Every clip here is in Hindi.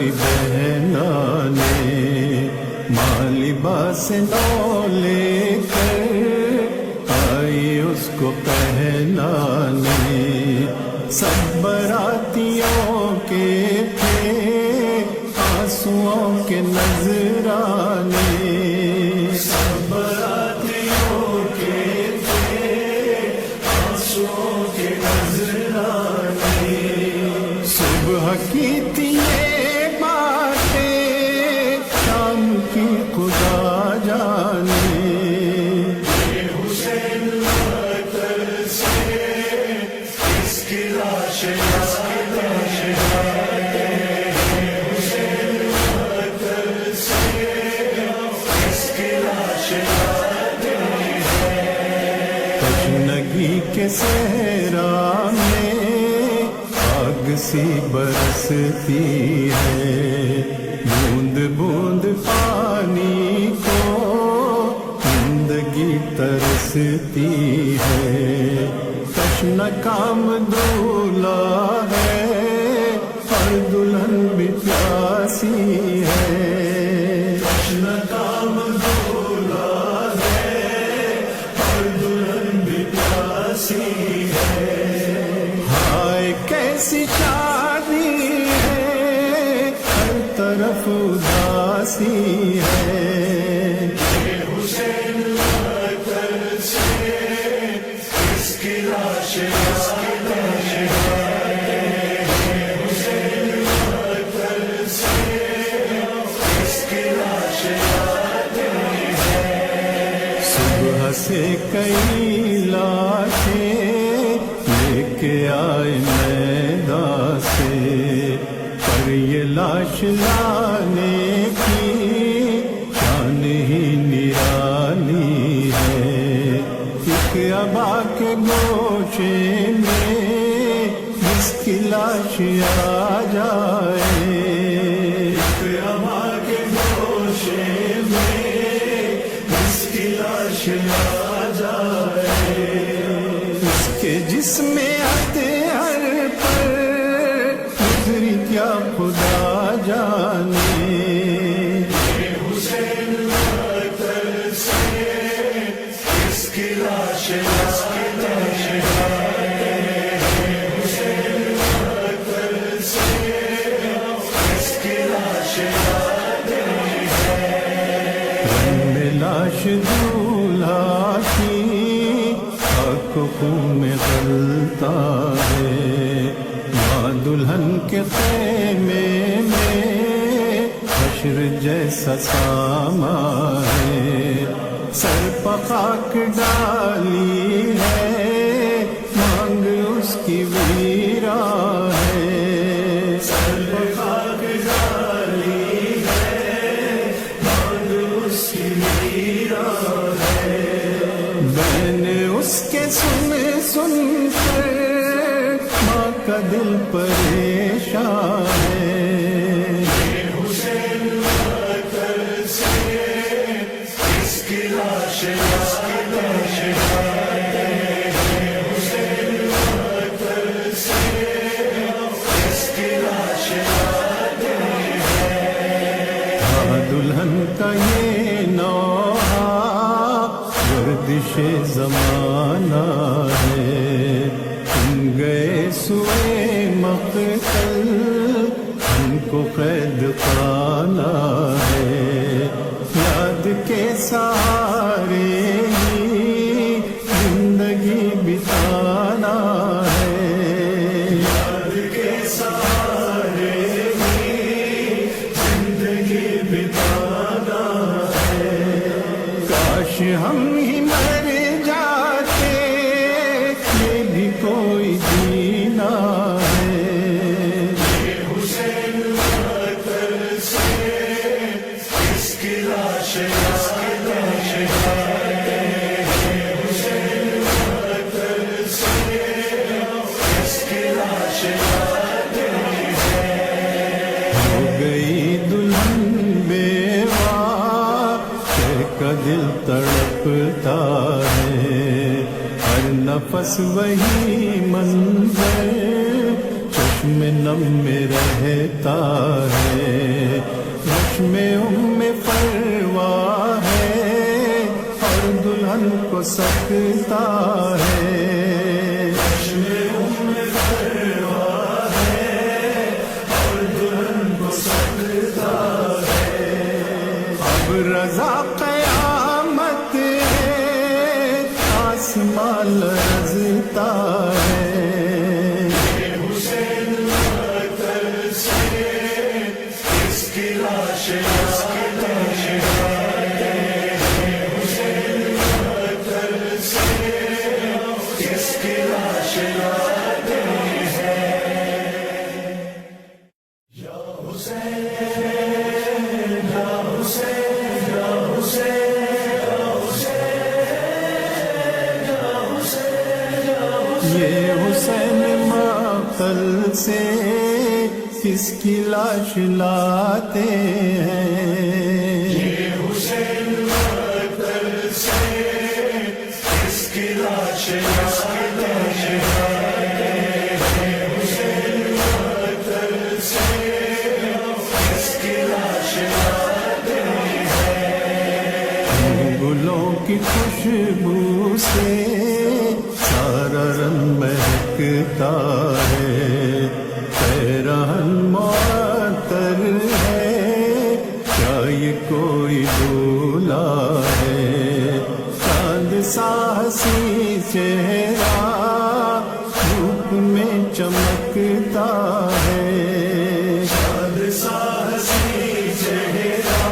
सारी बहना ने मालिबास नौ लेकर आई उसको पहनाने। सब बरातियों के थे आंसुओं के नजराने। सब बरातियों के थे आंसुओं के नजराने। सुबह की थी ये बातें शाम की खुदा जाने। ये हुसैन अतर से इसकी लाश तशनगी के सहरा में आग सी बरसती है। बूंद बूंद पानी को जिंदगी तरसती है। तशना काम दूल्हा है और दुल्हन भी प्यासी है। तशना काम दूल्हा है और दुल्हन भी प्यासी है। हाय कैसी शादी है हर तरफ उदासी है। ये हुसैन अतर से इसकी लाश सुबह से कई लाशें लेके आए मैदान से। पर ये लाश लाने की शान ही निराली है। एक अबा के गोशे में जिसकी लाश आ जाए। एक अबा के गोशे में जिसकी लाश आ जाए। उसके जिस्मे हर पर गुजरी क्या खुदा जाने। ये हुसैन अतर से इसकी लाश लाश दूल्हा की आंखों में गलता है। माँ दुल्हन के ख़ैमे में हश्र जैसा सामा है। सर पर खाक डाली है मांग उसकी वीरा है। सर पर खाक डाली है मांग उसकी वीरा है। मैंने उसके सुन कर माँ का दिल परेशान है। ये हुसैन अतर से इसकी लाश दुल्हन का ये नौहा गर्दिशे ज़माना है। तुम गए सुए मक़तल हमको कैद खाना है। याद के सहारे ही जिंदगी बिताना है। याद के सहारे ही जिंदगी बिताना है। काश हम ही मर जाते ये भी कोई जीना है। ये हुसैन अतर से इसकी लाश हो गई दुल्हन बेवा का दिल तड़पता है। हर नफस वही मंजर चश्मे नम में रहता है। चश्मे उम्मे फरवा है और दुल्हन को सकता है। चश्मे उम्मे फरवा है और दुल्हन को सकता है। अब रज़ा क़यामत है आसमां लरज़ता है। ये हुसैन मातल से किसकी लाश लाते हैं। ये हुसैन मातल से किसकी लाश लाते हैं। ये हुसैन मातल से किसकी लाश लाते हैं। गुलों की खुशबू से सारा रंग महकता है। पैरहन मुअत्तर है क्या ये कोई दूल्हा है। चांद सा हसी चेहरा धूप में चमकता है। चांद सा हसी चेहरा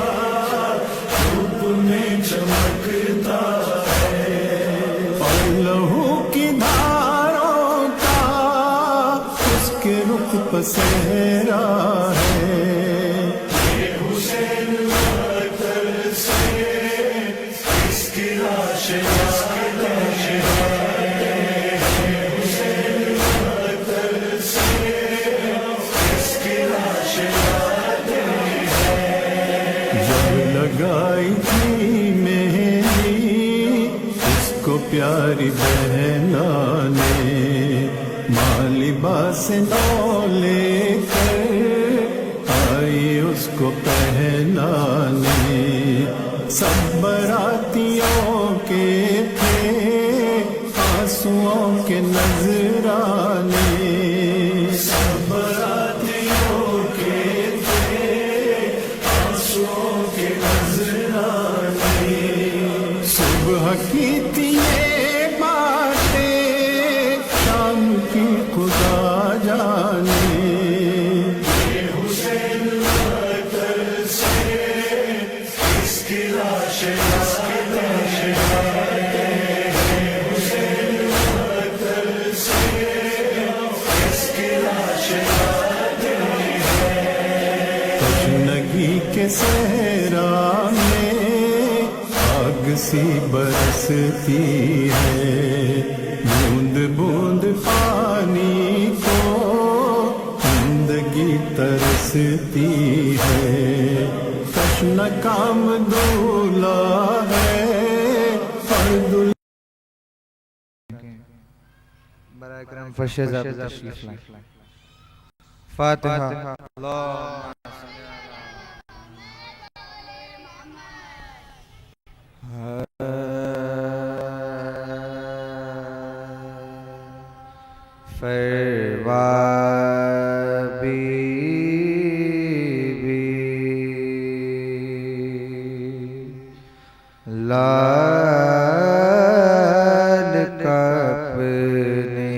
धूप में चमकता है। और लहू की धारों का उसके रुख पर सहरा है। ये हुसैन मातल से किसकी लाश लाते हैं। ये हुसैन मातल से किसकी लाश लाते हैं। जब लगाई थी मेहंदी उसको प्यारी बहना ने मालिबा से नौ लेकर आई उसको पहनाने। सब बरातियों के थे आंसुओं के नजराने। सब बरातियों के थे आंसुओं के नजराने। सुबह की थी ये बातें शाम की खुदा जाने। ये हुसैन मातल से किसकी लाश लाते हैं। ये हुसैन मातल से किसकी लाश लाते हैं। तशनगी के सहरा में आग सी बरसती है। बूंद बूंद पानी को जिंदगी तरसती है। तश्न काम दूल्हा है और बराए करम फशेज़ तशरीफ लाएं। फातिहा। फरवा बीबी लाल कपने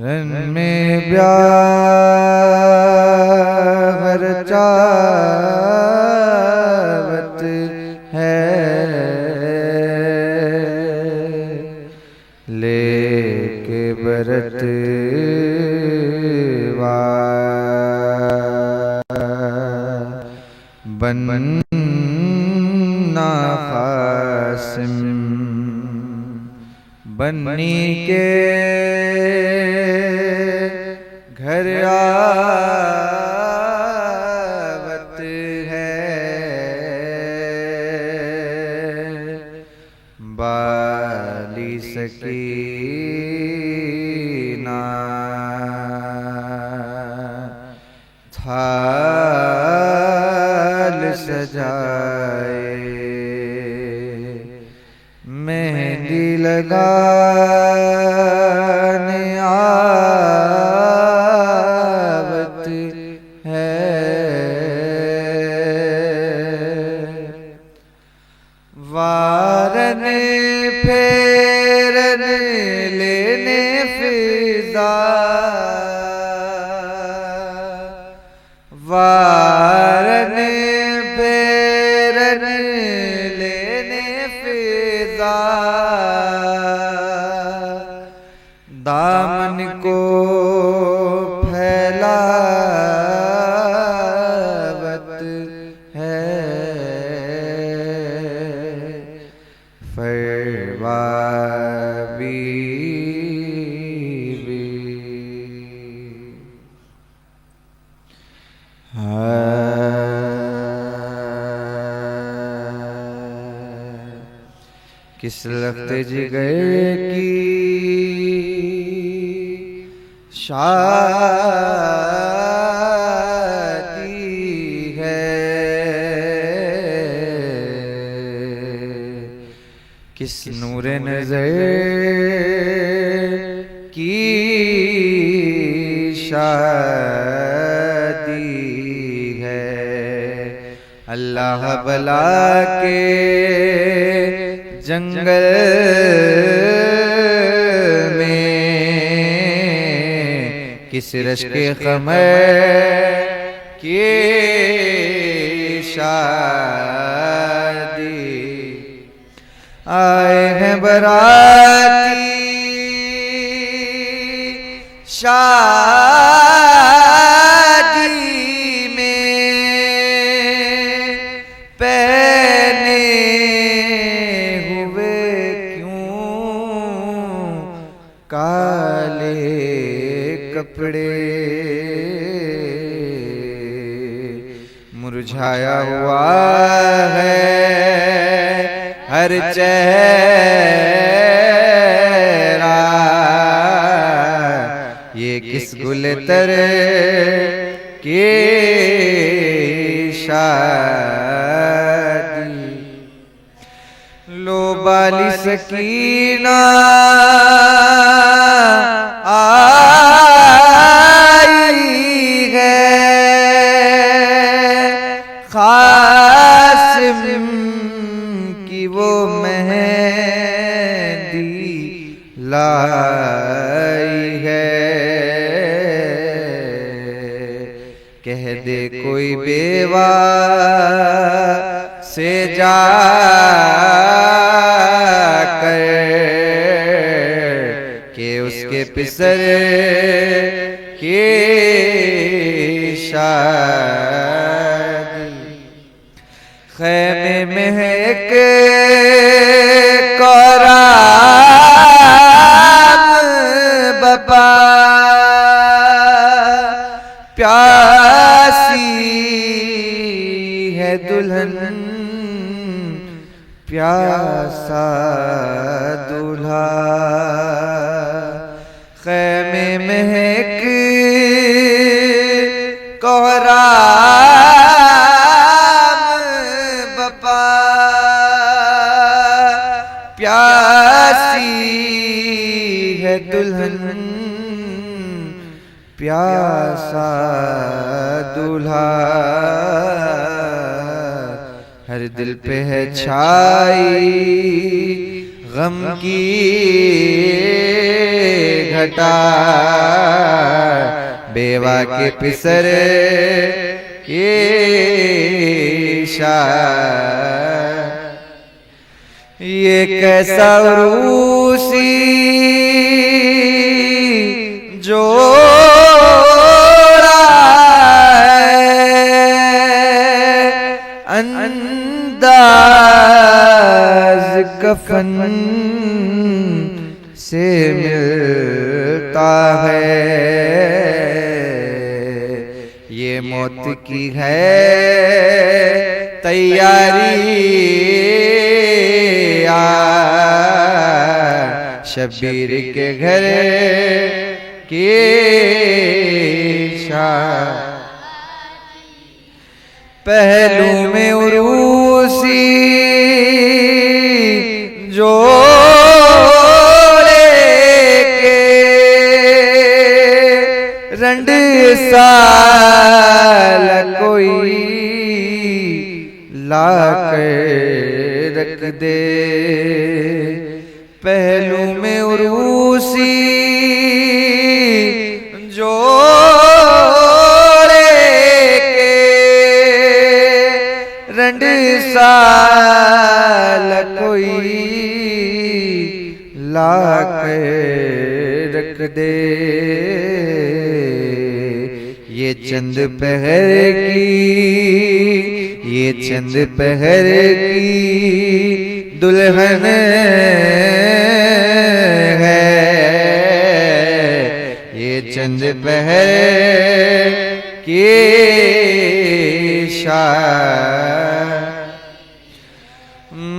रन में ब्याह चावत है। लेके बरत बनना क़ासिम बन्नी के घर आवत है। बाली सकीना था सजाए, मेहंदी लगाने आवत है, वारन फेरन लेने फिजा, वारन फेरन लेने फिजा, दामन को फैलावत है, फरवा बीवी किस लफ्त जिगर की शादी है, किस नूर नजर की शादी है, अल्लाह भला के जंगल में किस रश्क क़मर की शादी, आए हैं बराती शादी में, पहने काले कपड़े, मुरझाया हुआ है हर चेहरा, ये किस गुलतर की शादी, लो बाली सकीना आई है, क़ासिम की वो मेहंदी लाई है, कह दे कोई बेवा से जा के उसके पिसर की शादी, खैमे में एक कोराम बपा, प्यासी है दुल्हन प्यासा दूल्हा, खैमे में एक कोहराम बपा, प्यासी है दुल्हन प्यासा दूल्हा, हर दिल पे है छाई गम की घटा, बेवा के पिसर के शादी, ये कैसा रूसी जोड़ा है, अंदाज कफन से मिलता है, ये मौत की है तैयारी, शबीर के घर की शादी, पहलू में उरूसी जोड़े के रंड साल कोई ला कर रख दे। पहलू में उरूसी जोड़े के रंड साल कोई ला कर रख दे। ये चंद पहर की, ये चंद पहर की दुल्हन है। ये चंद पहर की शान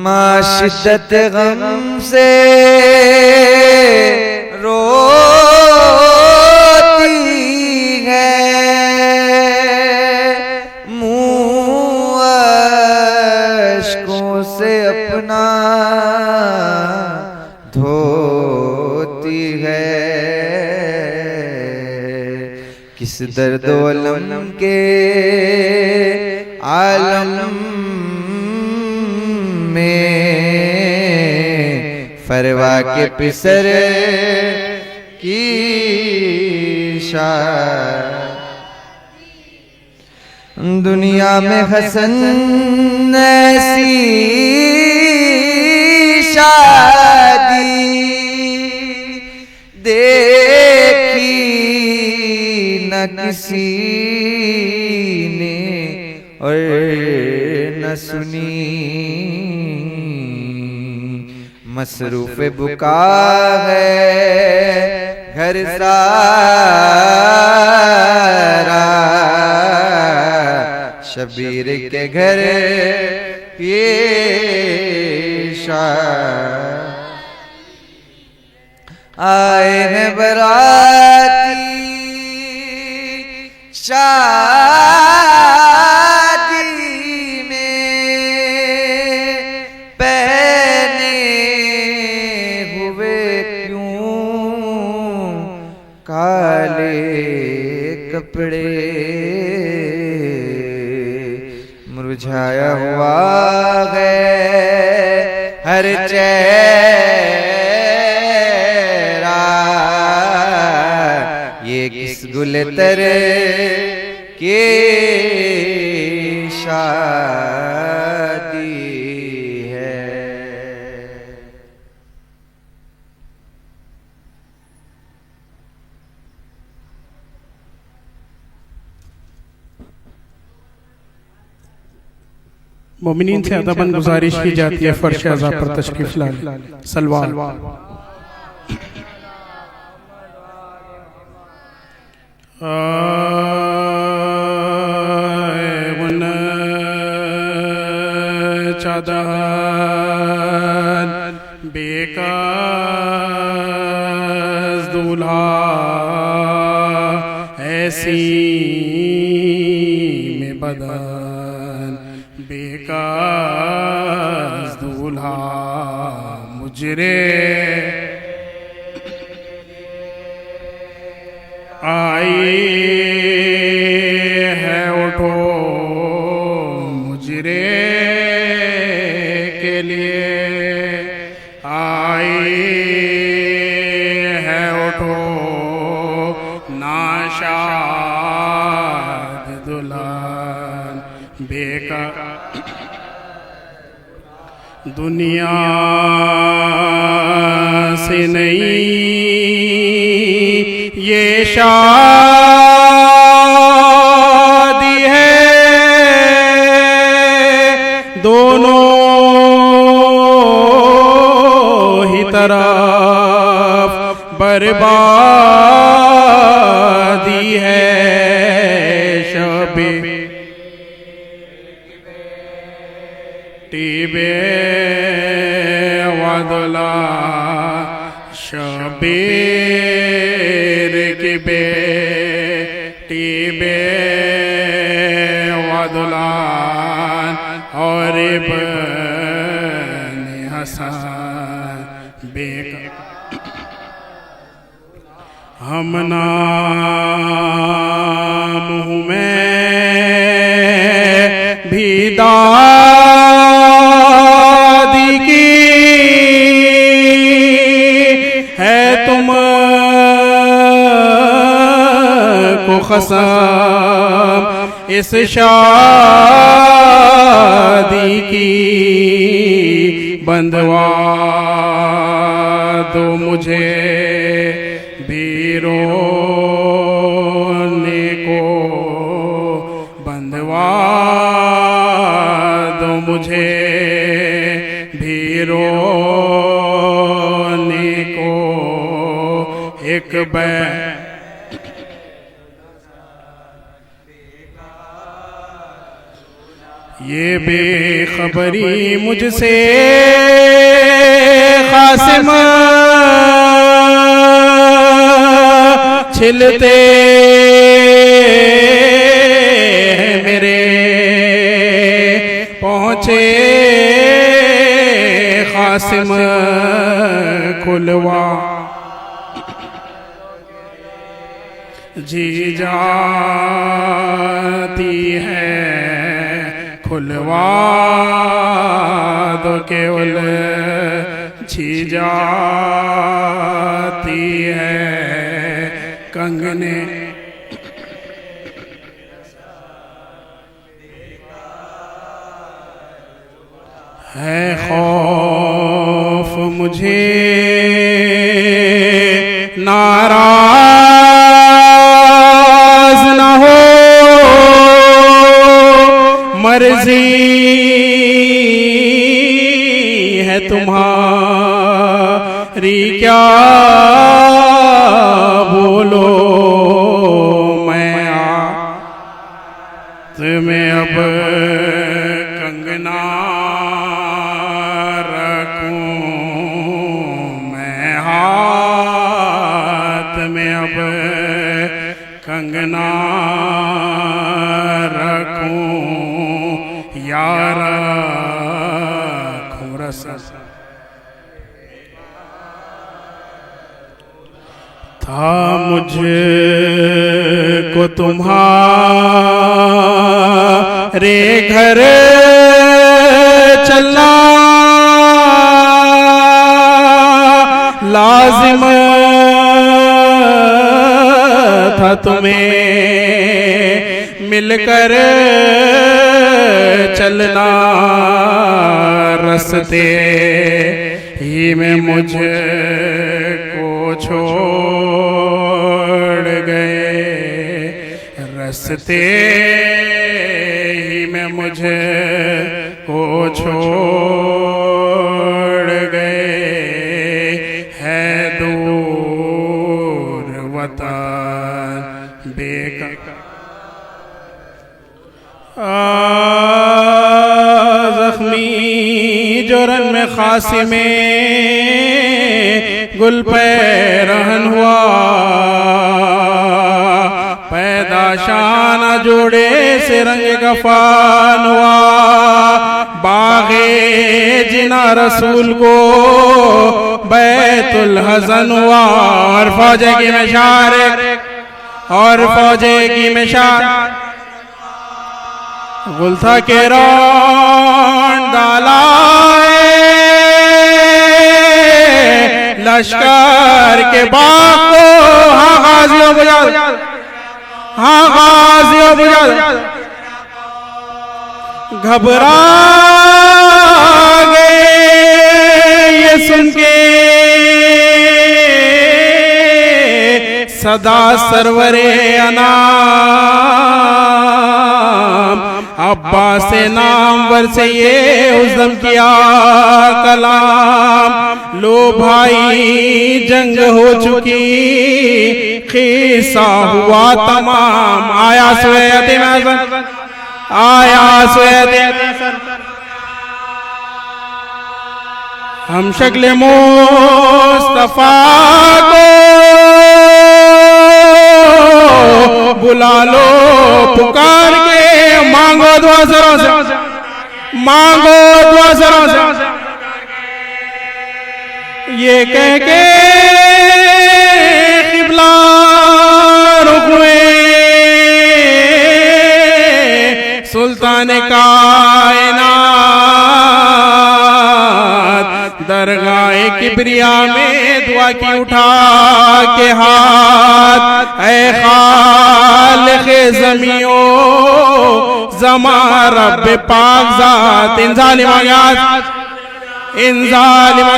माँ शिद्दत गम से रोती है, मुँह अश्कों से अपना धोती है। किस दर्द अलम के आलम में फरवा के पिसर की शान। दुनिया में हसन ऐसी शादी देखी न किसी ने और न सुनी। मसरूफ बुका है घर सारा, शबीर के घर ये आए हैं बराती शादी में, पहने हुए क्यों काले कपड़े। मुरझाया हुआ है हर चेहरा, ये किस गुलतर की शादी है। मोमिनीन से अदबन गुजारिश की जाती है फर्श अज़ा पर तशरीफ लाएं। सलवाल चादर बेकास दूल्हा ऐसी में बदन बेकास दूल्हा मुजरे आई है उठो मुजरे के लिए आई है उठो नाशाद दुल्हन बेकार। दुनिया से नहीं ये शादी है, दोनों ही तरफ बर्बादी है। शबे टीबे वादला शबीर की बेटी बे वादला इमरान और इब्न हसन हम नाम हूँ मैं भी दादी की है तुम को कसम इस शादी की बंदवा दो मुझे भी रोने को बंदवा दो मुझे भी रोने को एक ये बेखबरी मुझसे कासिम छिलते मेरे पहुँचे कासिम खुलवा जी जाती है खुलवा दो केवल जी जाती है कंगने है खौफ मुझे नाराज न हो मर्जी है तुम्हारी क्या बोलो मैं तुम्हें अब कंगना रखूं मैं हाथ में अब कंगना रखूं यार खुरस था मुझको तुम्हारे घर चलना लाजिम था तुम्हें मिलकर चलना रस्ते ही में मुझको छोड़ गए रस्ते ही में मुझको छोड़ गए है दूर वतन जख्मी जोरन में खासिमे गुल पे रहन हुआ पैदा शाना जोड़े से रंग गफान हुआ बागे जिना रसूल को बैतुल हज़न हुआ और फौजे की मशार गुलथा के रौन डालाए लश्कर के बाग को हाँ गाजियों बुझा घबरा गए ये सुन के सदा सरवरे अनाम अब्बास से नामवर से ये उज़्ज़म किया कलाम लो भाई जंग हो चुकी खिस्सा हुआ तमाम आया सोयत हम शक्ल मुस्तफा को बुला लो पुकार के मांगो दुआ सरों से, मांगो दुआ सरों से, ये कह के क़िबला रुख हुए सुल्तान कायनात, दरगाह किबरिया में दुआ की उठा के हाथ। ऐ खालिक़ ज़मीओ ज़मा रब पाक ज़ात, इन ज़ालिमा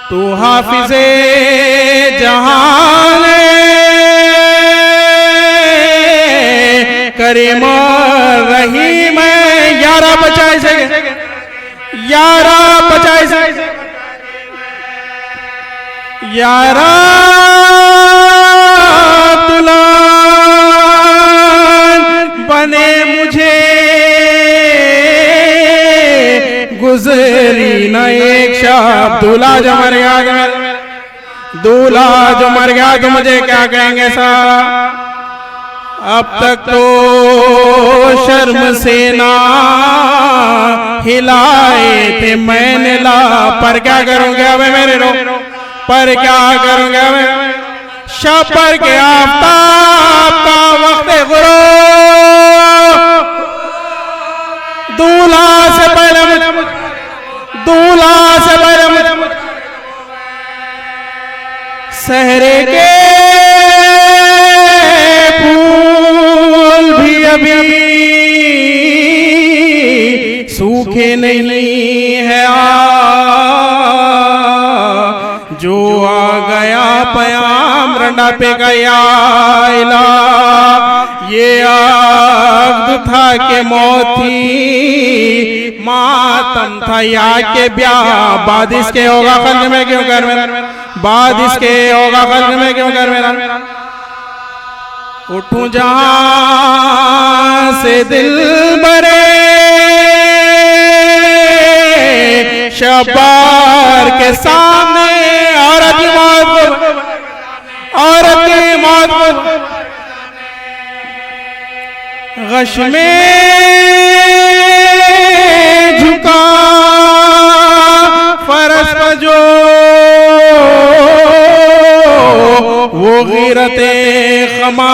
तू हाफिज़े जहान करीम रहीम, यारा बचाए से, यारा बचाए से, यारा दुल्हन बने मुझे गुजरी न एक शब। दूल्हा जो मर गया, दूल्हा जो मर गया तो मुझे क्या कहेंगे साहब? अब तक तो शर्म से ना हिलाए थे मैंने ला, पर क्या करूंगा मैं मेरे रो, पर क्या करूंगा मैं शब पर के आफताब का वक्त गुरो, दूल्हा से पहले मुझे, दूल्हा से पहले मुझे सहरे के फूल भी अभी सूखे नहीं है, जो आ गया पयाम रंडा पे गया इला, ये आग था के मौत थी मातम था या के ब्याह, बाद इसके होगा खल्क में क्यों कर मेरा, बाद इसके होगा खल्क में क्यों कर मेरा। उठूं जहां से दिल बरे शबार के सामने, औरत की मौत को, औरत की मौत को गश में झुका फरस पर जो वो ग़ीरते ख़मार,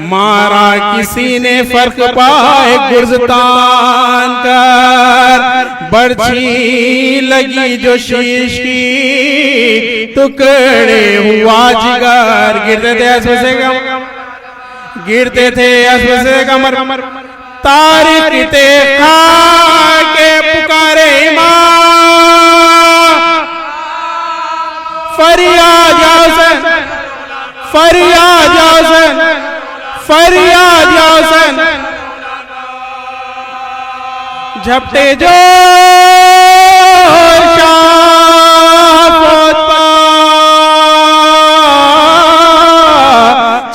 मारा किसी ने फर्क पाए गुर्ज़तान कर, बर्छी लगी जो शीश की टुकड़े हुआ जिगर, गिरते थे असब से कमर, गिरते थे असब से कमर, तारीख ते खा के पुकारे इमाम, फरियाद या हुसैन, फरियाद या हुसैन, फरियाद या हुसैन, झपटे जो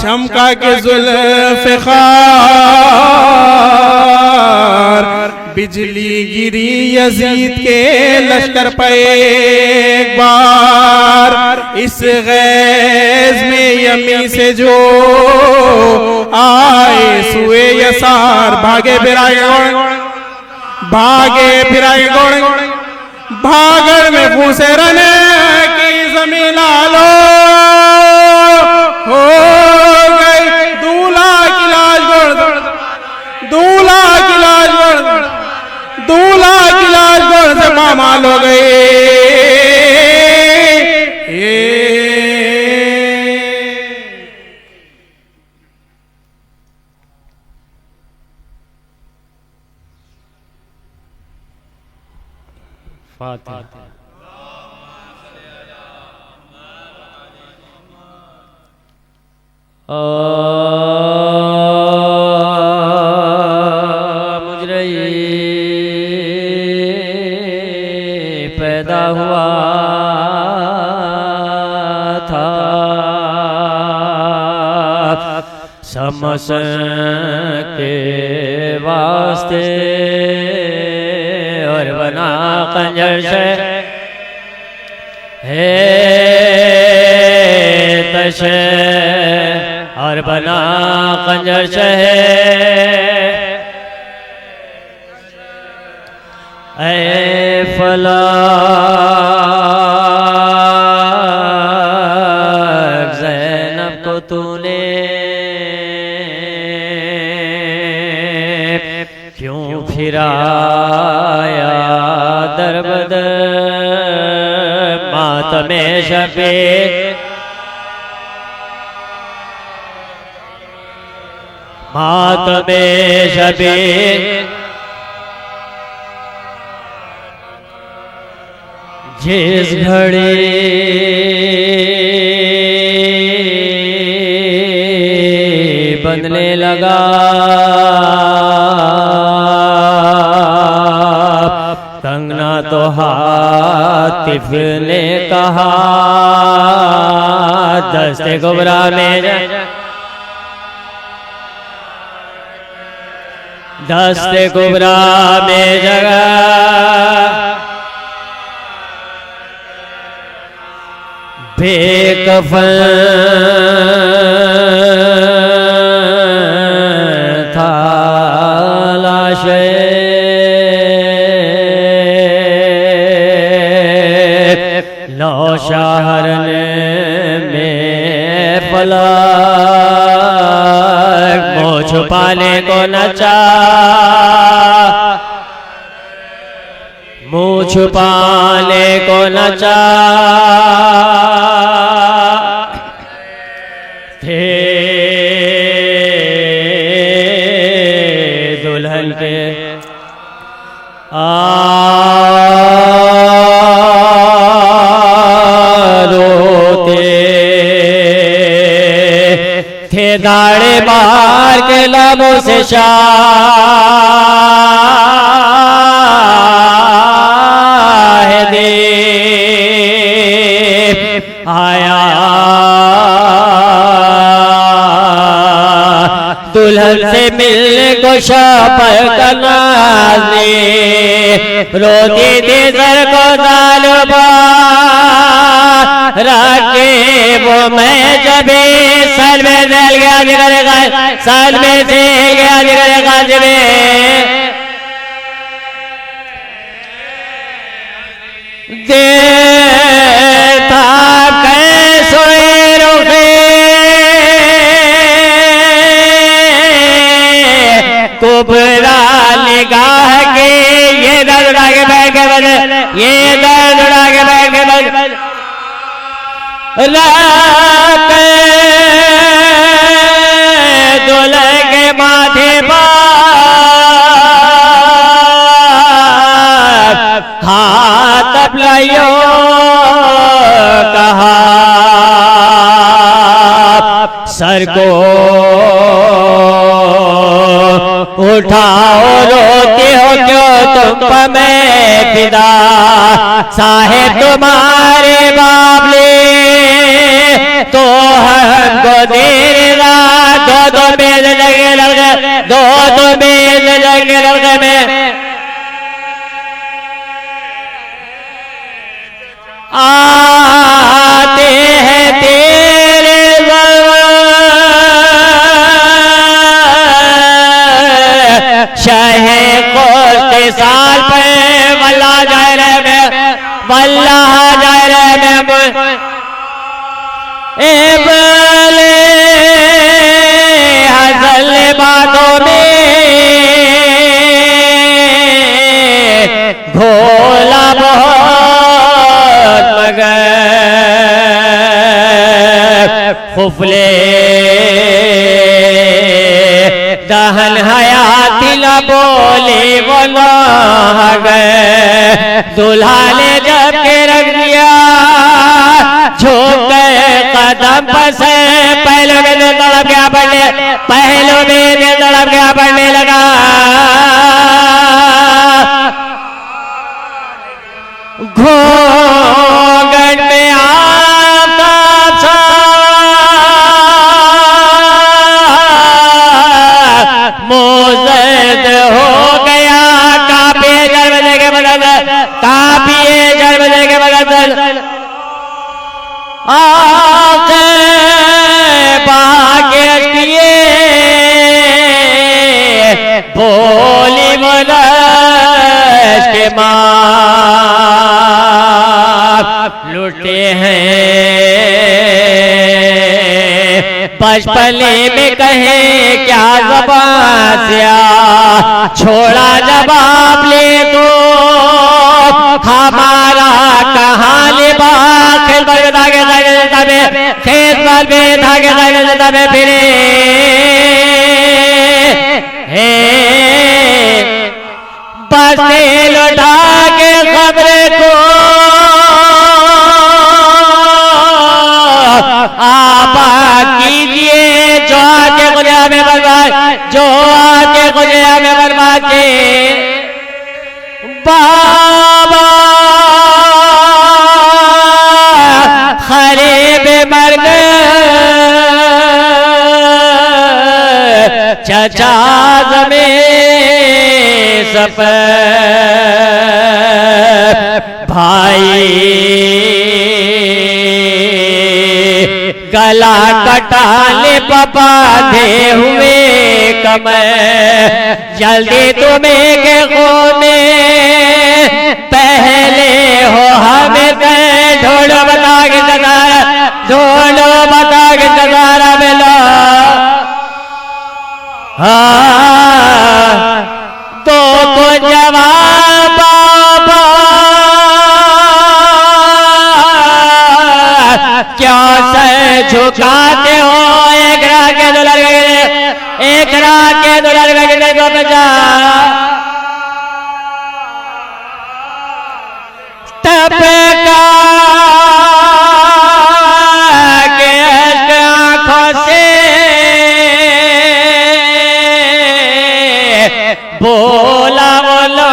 चमका के जुल्फ़े ख़ार, बिजली गिरी यजीद के लश्कर पे एक बार, इस गैज़ में यमी से जो आए सुए यसार, भागे फिराए घोड़े, भागे फिराए घोड़े, भागड़ में फूसे रहने की ज़मीन आलो हो गई, दूल्हा की लाश गोड़, दूल्हा की लाश गोड़, दूल्हा की लाश गोड़ से पामाल हो गई। फातिहा। मुजरई पैदा हुआ था समस के वास्ते और बना खंजर से है तशे और बना खंजर शह ऐ फलाक ज़ैनब को तूने क्यों फिराया दरबदर मातमे शफी मातमे शफी जिस घड़ी बदलने लगा कंगना तो हातिफ ने कहा दस्ते कुबरा में दस्ते कुबरा में जगह बेकफन था लाशे नौशहर में फलक मुँह छुपाने को नचा मुँह छुपाने को नचा थे दुल्हन के रोते थे दाढ़े मार के लबों से शाहिदी आया दुल्हन से मिलने को शापर करना रोती थी सर को दालबा रखे वो मैं जब साल में जल गया निकलेगा साल में से गया निकलेगा जब देता कैसो रुखे कुबरा निगाह के ये दर्द उड़ा के बैठ के बदल ये दर्द उड़ा के बैठ के बदल रात दुल्हन के माथे पर हाथ अपलायो कहा सर को उठाओ रोते हो क्यों तुम पर मैं फिदा साहेब तुम्हारे बाबले तो हमको देर रात दो बेद लगे लगे दो बेद लगे लगे में आते हैं तेरे शहे को साल पे वल्ला जाए रहे में वल्ला जाए रहे में ए बोले हसल बातों में घोला बहुत मगर फुफले दहन हयाती न बोले वो न गए दुल्हा ने जब के रख दिया झोंक गए कदम पर से पहले में तड़प गया बढ़ने पहले में तड़प गया बढ़ने लगा घोंघट में आता था मोज़द हो गया कापिए जलबदे के बगल कापिए जलबदे के बगल भाग्य पले में कहे क्या ज़बान से छोड़ा जवाब ले तो हमारा कहाँ लिबास खेल पर धागे धागे तबे खेत पर भी धागे धागे तबे फिरे हे बसे लौटा के खबर को आपा कीजिए जो आके खुदे हमें बर्बाद जो आके खुदे हमें बर्बाद के बाबा खरीब मर गए चचा जमे सप भाई गला कटाले पापा दे हुए कमर जल्दी तुम्हें के खो में पहले हो हमें ढोलो बता के जगारा ढोलो बता के जगारा मिला तो जवाब बाबा क्या सर झुकाते हो एक रात के $1 एक रात के $1 को बचा टपका के आंखों से बोला बोलो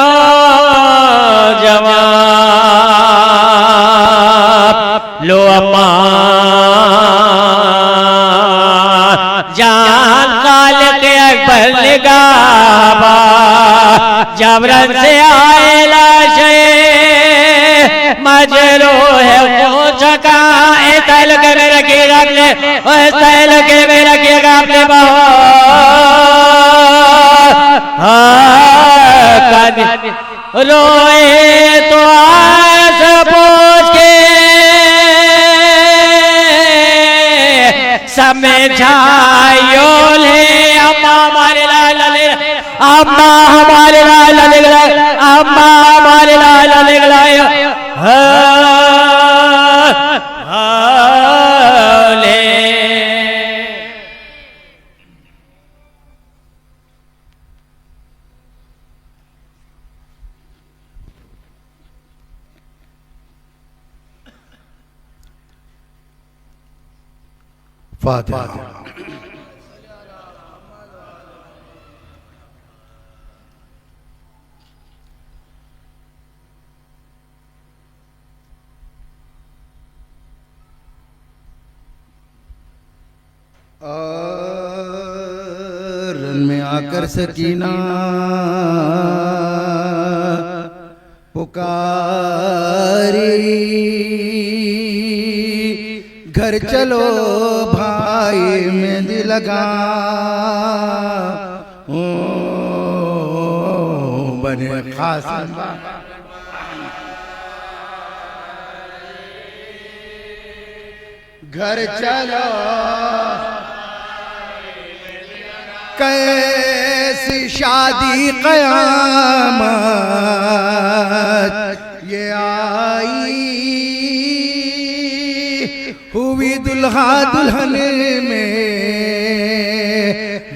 जवाब लो अम्मा जान खालिक अकबर निगाबा जबरन से आए लाशे मजरो है हो सका ऐसा लगे में रखिएगा आपने ऐसा लगे में रखिएगा आपने बहुत रोए तो आस पूछ के समझायो ले अम्मा हमारे लाल अम्मा हमारे लाल अम्मा हमारे लाल ले फातिहा। रन में आकर सकीना पुकारी घर चलो भाई मेहंदी लगा बने खास घर चलो कैसी शादी कयामत ये आई हुई दुल्हा दुल्हन में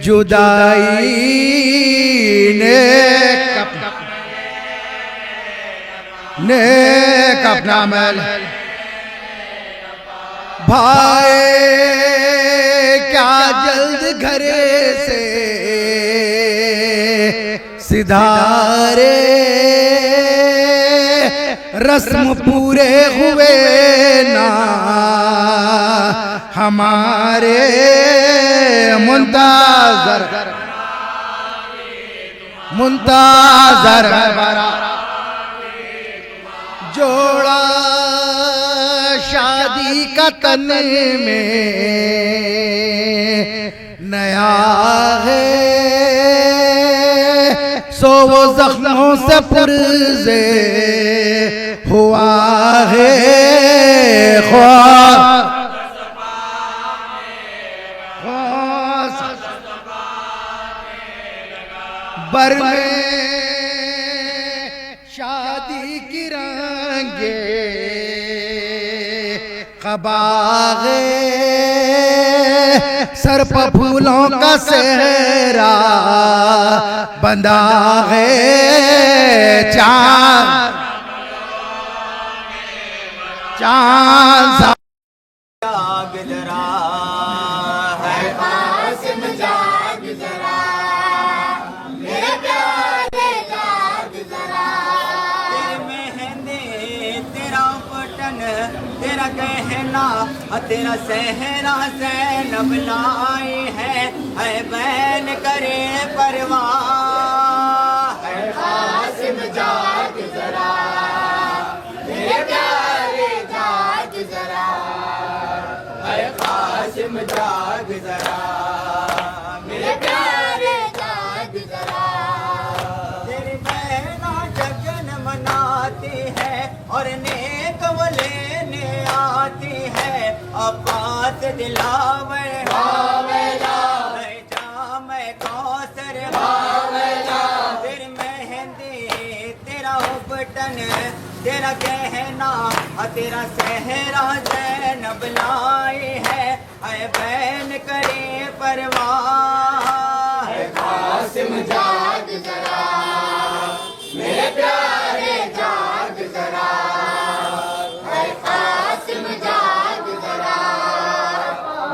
जुदाई ने अपना मैल भाई क्या जल्द घरे से सिधारे रस्म पूरे हुए ना हमारे मुंताजर जोड़ा शादी का तन में नया है सो वो जख्मों से पुरज़े हुआ है ख्वाब बर में शादी की रंगे कबागे सर पर फूलों का सेहरा बंधा है चांद चांद जाग जरा है कासिम जाग जरा मेरे प्यारे जाग जरा तेरे मेहंदी तेरा बटन तेरा गहना तेरा सहरा ज़ैनब लाई है बैन करे परवाह है कासिम जाग जरा मेरे प्यारे जाग जरा कासिम जाग जरा मेरे प्यारे जाग जरा तेरी बहना जगन मनाती है और नेक वो लेने आती है अब्बास दिलावर जाम कौसर तेरी मेहंदी तेरा बटन तेरा गहना तेरा सहरा ज़ैनब लाई है बैन करे परवाह है कासिम जाग जरा मेरे प्यारे जाग जरा है कासिम जाग जरा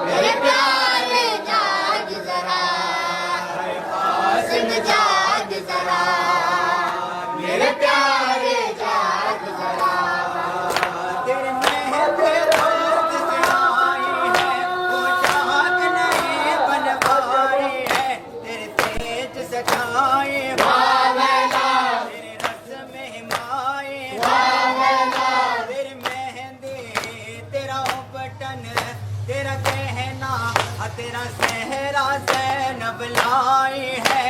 मेरे प्यारे जाग जरा है कासिम जाग जरा मेरे प्यारे जाग जरा तेरे मेहंदी रोज से आई है वो चाहत नहीं बनवाई है तेरे तेज सखाए तेरे रस में माए तेरी मेहंदी तेरा बटन तेरा गहना तेरा सहरा ज़ैनब लाई है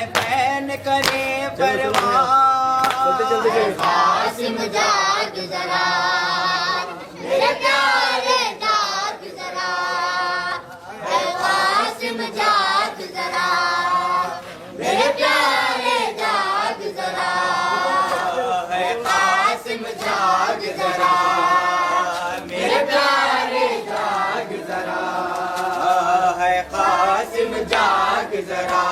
बैन करे परवाह कासिम जाग जरा मेरे प्यारे जाग जरा है कासिम जाग जरा मेरे प्यारे जाग जरा है कासिम जाग जरा मेरे प्यारे जाग जरा है कासिम जाग जरा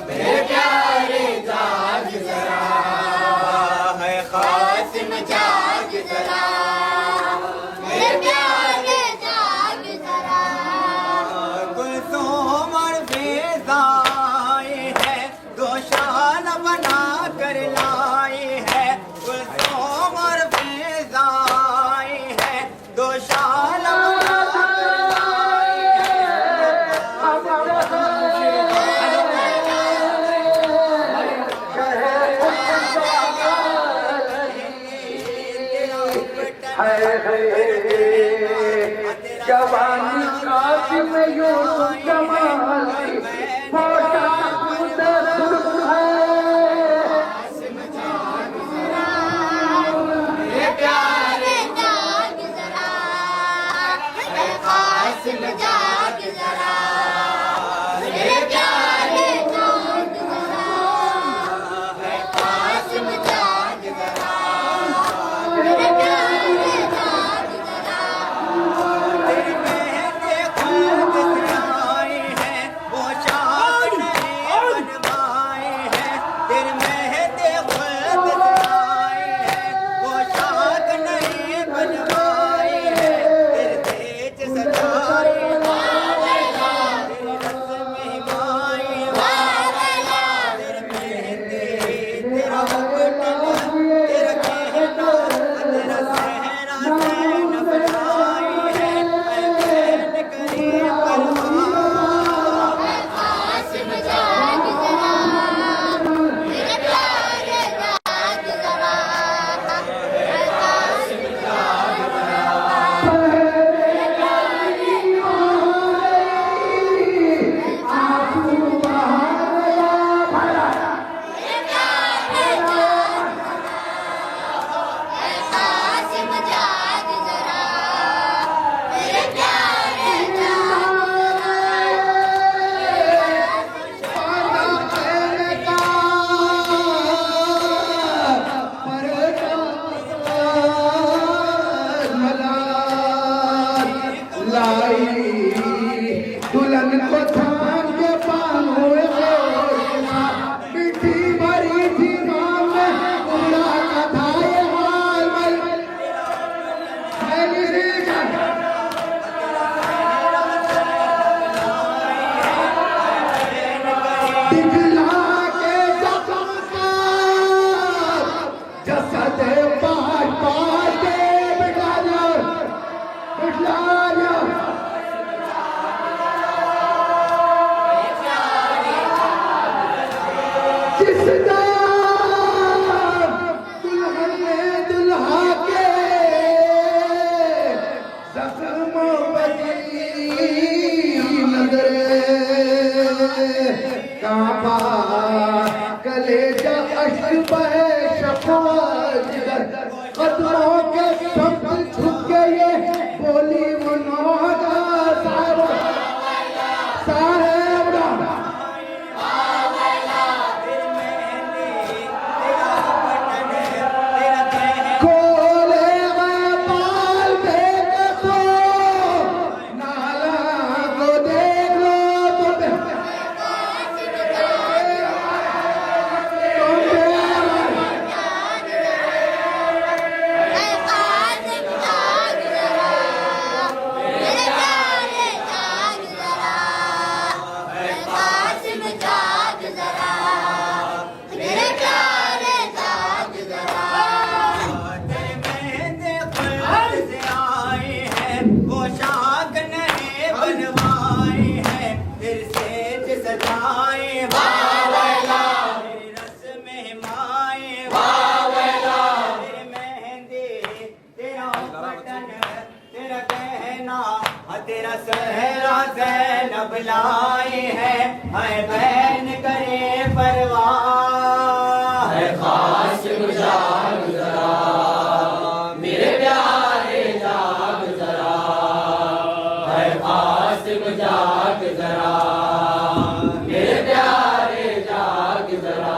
मेरे प्यारे जाग जरा है कासिम जाग जरा मेरे प्यारे जाग जरा कुलसुम और बेज़ाए है दो शान बना कर लाई है कुलसुम और बेज़ाए है दो शान बना कर लाई जवानी कासिम यूसुफ जमाल की फोटा उधर है मेरे प्यारे जाग जरा है कासिम जाग जरा मेरे प्यारे जाग जरा है कासिम जाग जरा मेरे प्यारे जाग जरा तेरी मेहंदी खूब से आई है दिखला के जख्म का जसद पाट पाट के बिठा दिया जिसदा दुल्हन ने दुल्हा के जख्मों बदी नजर कांपा कलेजा अश्क बहे शफ़ा जिगर कदमों के शब्द झुक गए बोली मनोहरा साहब तेरा सहरा ज़ैनब लाई है बहन करे परवाह है कासिम जाग जरा मेरे प्यारे जाग जरा है कासिम जाग जरा मेरे प्यारे जाग जरा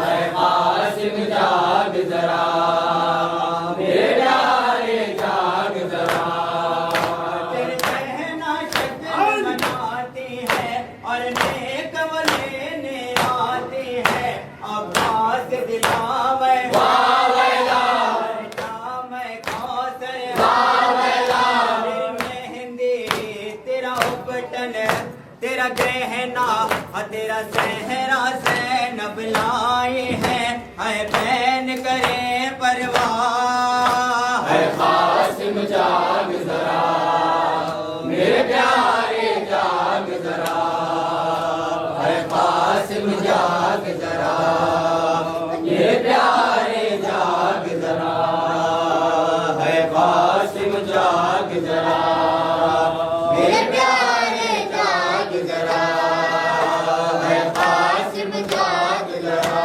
है कासिम जाग जरा मेरे प्यारे जाग जरा और नेक लेने आती है अब्बास दिलावे वावेला मैं कौसर वावेला मेहंदी तेरा उपटन तेरा गहना तेरा सहरा ज़ैनब लाई है बहन करे परवाह है कासिम जाग जरा मेरे प्यारे जाग जरा कासिम जाग जरा ये प्यारे जाग जरा है कासिम जाग जरा मेरे प्यारे जाग जरा है कासिम जाग जरा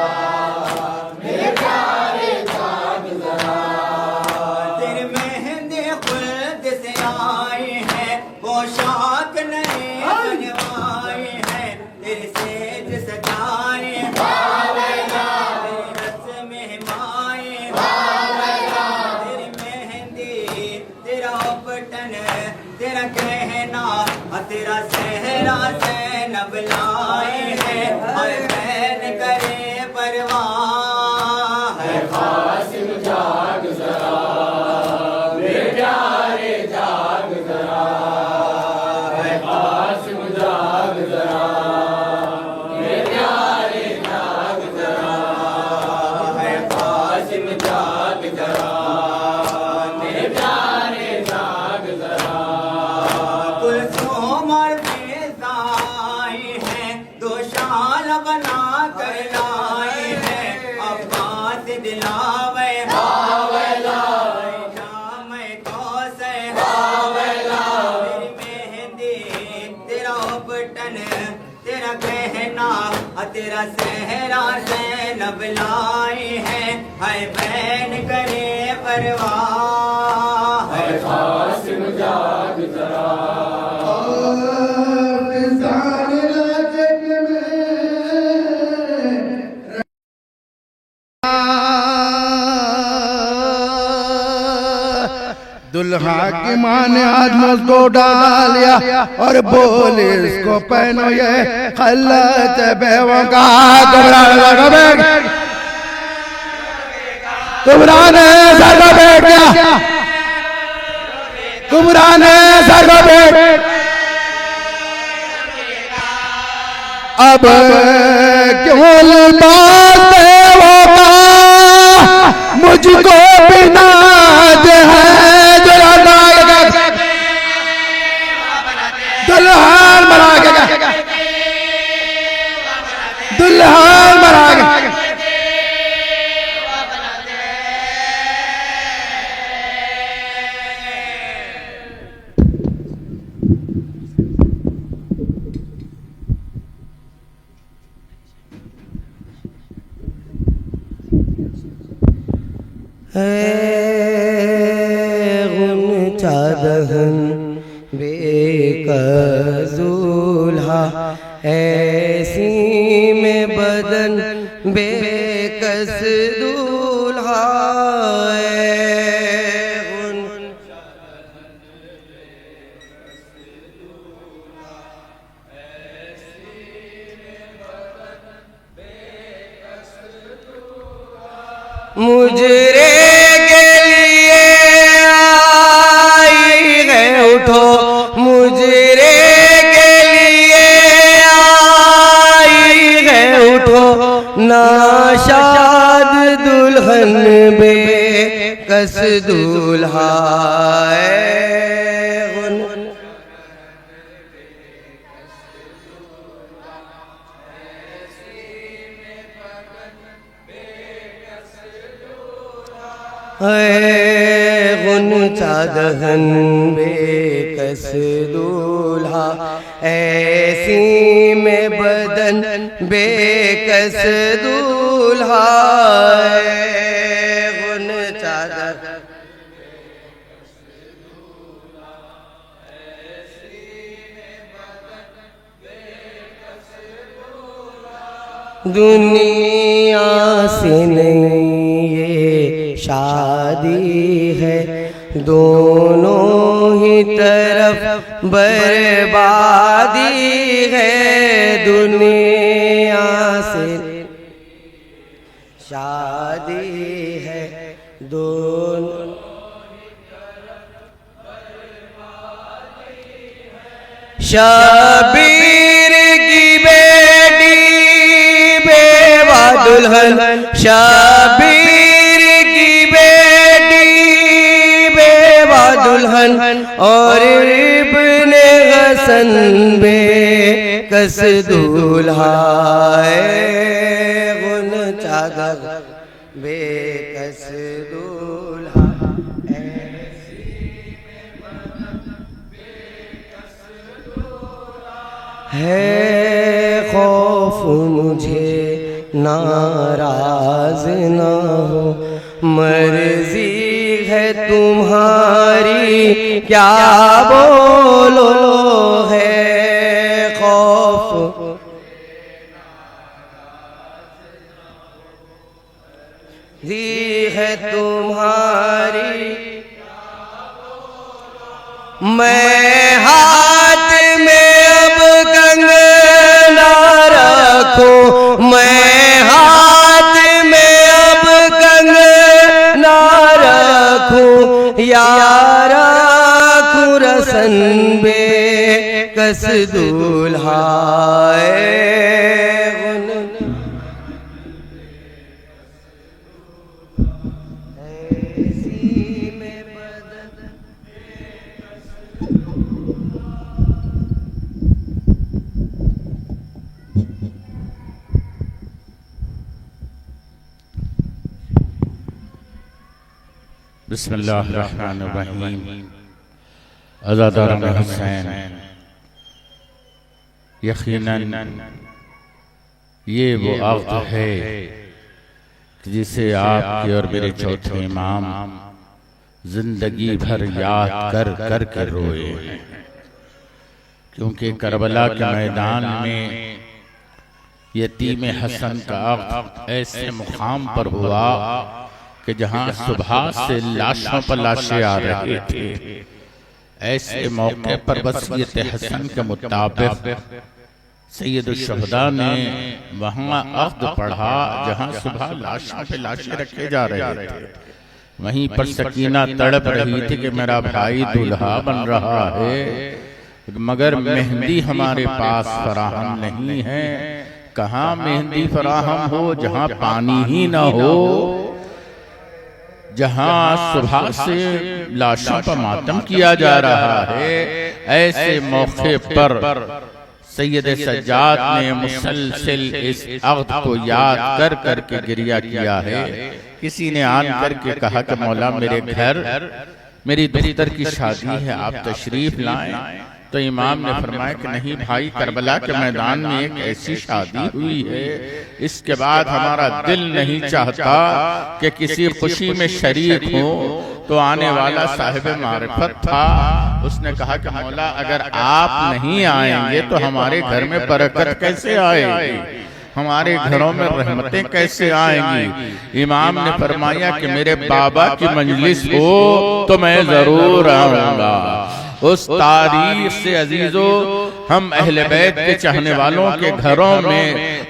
मेरे प्यारे जाग जरा तेरे मेहंदी खुद से आई है पोशाक नए बनवाई है तेरे सेज सजाए वावेला रस में माए वावेला तेरी मेहंदी तेरा उपटन तेरा गहना तेरा सहरा ज़ैनब लाई है बहन करे परवाह है कासिम जाग जरा मेरे प्यारे जाग जरा है कासिम जाग जरा मेरे प्यारे जाग जरा है कासिम जाग जरा मेरे प्यारे जाग जरा कुलसूम और बेज़ाई है दो शाल बना कर लाई है अब्बास दिलावे वावेला शाम कौसे वावेला तेरी मेहंदी तेरा उपटन तेरा गहना तेरा सहरा ज़ैनब लाई है बहन करे परवाह है कासिम जाग जरा दुल्हा की माँ ने आज मुझको डालिया और बोले इसको पहनो ये खल्लत बेवों का कुबराने सर को बैठ गया कुबराने सर को बैठ अब क्यों लिबास होगा मुझको बिना दे है जरा दुल्हन बना के दुल्हन बना के गुंचा दहन बेकसूल्हा ऐसी में बदन बेकस दूल्हा मुजरे के लिए आई है उठो मुजरे के लिए आई है उठो नाशाद दुल्हन बेकस दूल्हा गुंचा दहन बेकस दूल्हा ऐसी में बदन बेकस दूल्हा गुंचा दहन दुनिया से नहीं ये शादी है दोनों ही तरफ बर्बादी है दुनिया से शादी है दोनों शबीर की बेटी बेवा दुल्हन शबीर की बेटी बेवा दुल्हन और इब्ने हसन बेकस दूल्हा गुंचा दहन बेकस दूल्हा है खौफ मुझे नाराज न हो मर्जी है तुम्हारी क्या बोलो है खौफ जी है तुम्हारी मैं हाथ में अब कंगना रखूं मैं हाथ में अब कंगना रखूं यार रखूं रसन बेकस दूल्हा बिस्मिल्लाहिर्रहमानिर्रहीम। अज़ादारान हुसैन, यकीनन ये वो वक्त है जिसे आपके और मेरे चौथे इमाम जिंदगी भर याद कर कर के रोए हैं, क्योंकि करबला के मैदान में यतीम हसन का वक्त ऐसे मुकाम पर हुआ कि जहां सुबह से लाशों पर लाशें आ रही थी। ऐसे मौके पर वसीयत हसन के मुताबिक सैयद शुहदा ने वहां अक़्द पढ़ा जहां सुबह लाशों पे लाशें रखे जा रहे थे। वहीं पर सकीना तड़प रही थी कि मेरा भाई दूल्हा बन रहा है, मगर मेहंदी हमारे पास फराहम नहीं है। कहाँ मेहंदी फराहम हो? जहाँ पानी ही ना हो, जहाँ सुबह से लाशों पर मातम किया जा रहा है, ऐसे मौके पर सैयद सज्जाद ने मुसलसल इस अक़्द को याद कर कर के गिरिया किया है। किसी ने आन करके कहा कि मौला मेरे घर मेरी दुख्तर की शादी है, आप तशरीफ लाएं। तो इमाम ने फरमाया कि नहीं भाई, करबला के मैदान में एक ऐसी शादी हुई है, इसके बाद हमारा दिल नहीं चाहता कि किसी खुशी में शरीक हो। तो आने वाला साहिब मारिफत था, उसने कहा कि मौला अगर आप नहीं आएंगे तो हमारे घर में बरकत कैसे आएगी, हमारे घरों में रहमतें कैसे आएंगी। इमाम ने फरमाया कि मेरे बाबा की मजलिस हो तो मैं जरूर आऊंगा। उस तारीख से अजीजो, हम अहले बैत के चाहने वालों के घरों में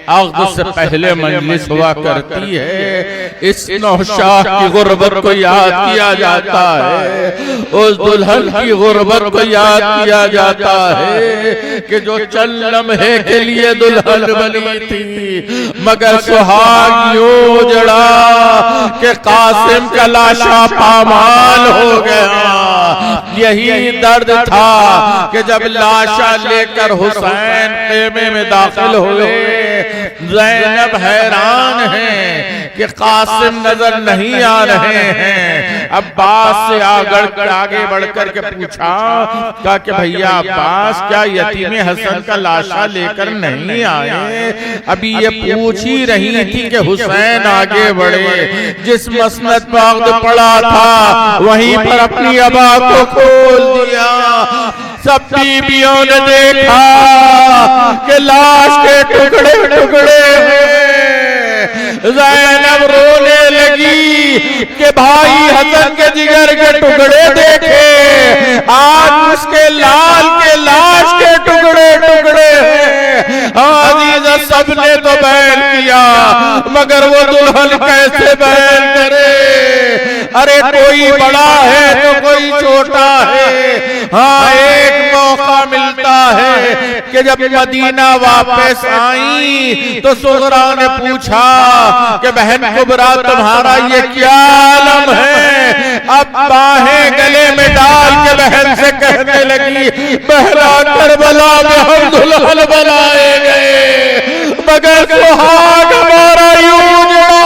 अक़्द से पहले मजलिस हुआ करती है। इस नौशाह की गुर्बत को याद किया जाता है, उस दुल्हन की गुर्बत को याद किया जाता है कि जो चंद लम्हे के लिए दुल्हन बनी थी, मगर सुहाग यूं जड़ा कि कासिम का लाशा पामाल हो गया। यही दर्द था कि जब लाशा लेकर हुसैन खेमे में दाखिल हुए, ज़ैनब हैरान है कि कासिम नजर नहीं आ रहे हैं। अब्बास से आगे बढ़कर के पूछा, कहा कि भैया अब्बास, क्या यतीम हसन का लाशा लेकर नहीं आए? अभी ये पूछ ही रही थी कि हुसैन आगे बढ़े। जिस मसनद पर अक़्द पड़ा था वहीं पर अपनी अबा को खोल दिया। सब बीबियों ने देखा कि लाश के टुकड़े टुकड़े ज़ैनब रोने लगी कि भाई हसन के जिगर के टुकड़े देखे, आज उसके लाल के लाश के टुकड़े टुकड़े अजीज़ा सबने तो बैन किया, मगर वो दुल्हन कैसे बैन करे? अरे कोई बड़ा है तो कोई छोटा है। हाँ, एक मौका मिलता है कि जब मदीना वापस आई तो सुगरा ने पूछा कि बहन कुबरा तुम्हारा ये क्या आलम है? अब बाहें गले में डाल के बहन से कहने लगी, बहरा करबला में हम दुल्हन बनाए गए, मगर सुहाग हमारा यूं जुड़ा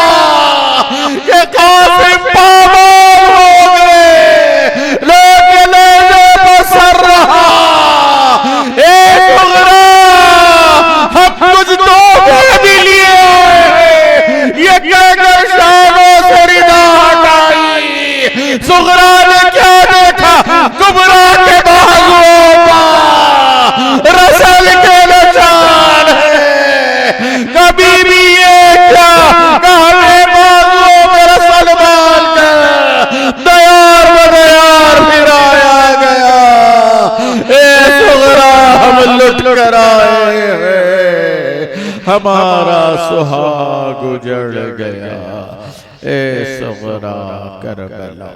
कि कासिम पामाल हो गए, लेकिन बसर रहा। हम कुछ तोहफे भी लिए, ये कहकर शानों से रिदा हटाई। सुगरा ने क्या देखा? कुबरा के बाजुओं पर रसल के निशान है। कभी भी ये क्या हमें बाजुओं में रसल डाल कर दयार व दयार फिराया गया। ए सुगरा, हम लुट कर आए हैं, हमारा सुहाग उजड़ गया। ए सुगरा करबला।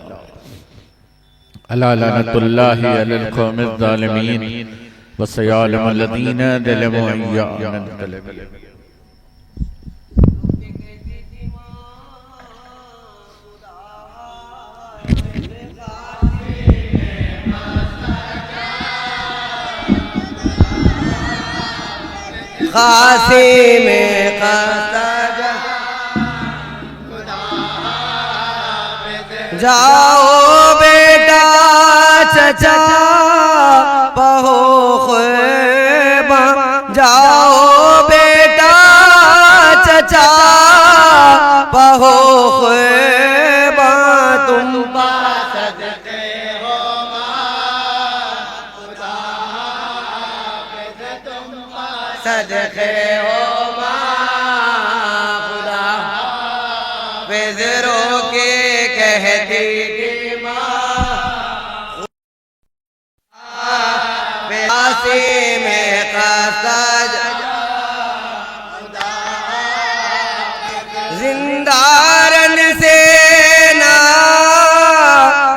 अला लअनतुल्लाहि अलल कौमिज़ ज़ालिमीन व सयअलमुल लज़ीना ज़लमू अय्यामन तलबी। कासिम क़तादा जाओ बेटा चचा बहो ख़ैबा, जाओ बेटा चचा बहो ख़ैबा, तुम सदके हो सदके हो खुदा बेजरों के कहती थी माँ, कासिम क़तादा जिंदारन से ना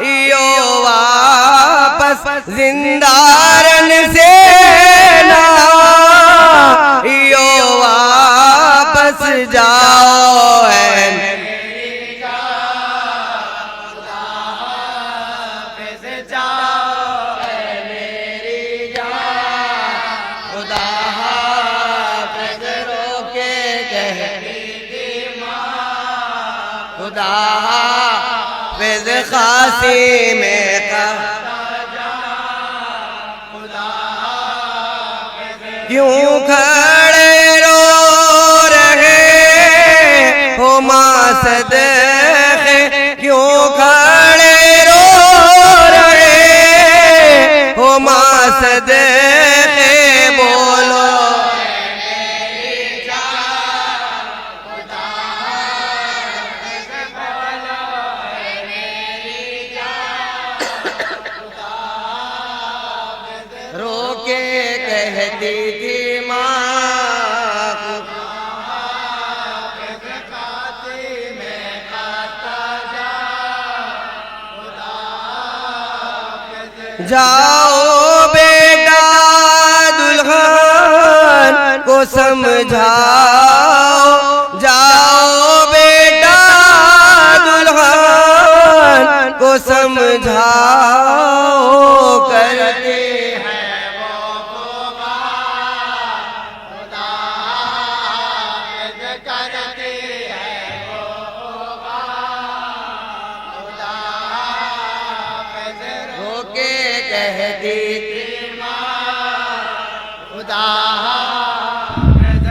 यो वापस, जिंदारन से जाओ है खुदा हाफ़िज़ रोके कहती थी माँ खुदा हाफ़िज़ खासी में क्यों खड़े रो रहे हो माँ सदक़े क्यों खड़े रो रहे हो माँ सदक़े बोलो रोके कहती थी जाओ बेटा दुल्हन को समझाओ जाओ बेटा दुल्हन को समझाओ करते हैं वो खुदा हाफ़िज़ करते हैं वो खुदा हाफ़िज़ रोके कहती थी माँ खुदा हाफ़िज़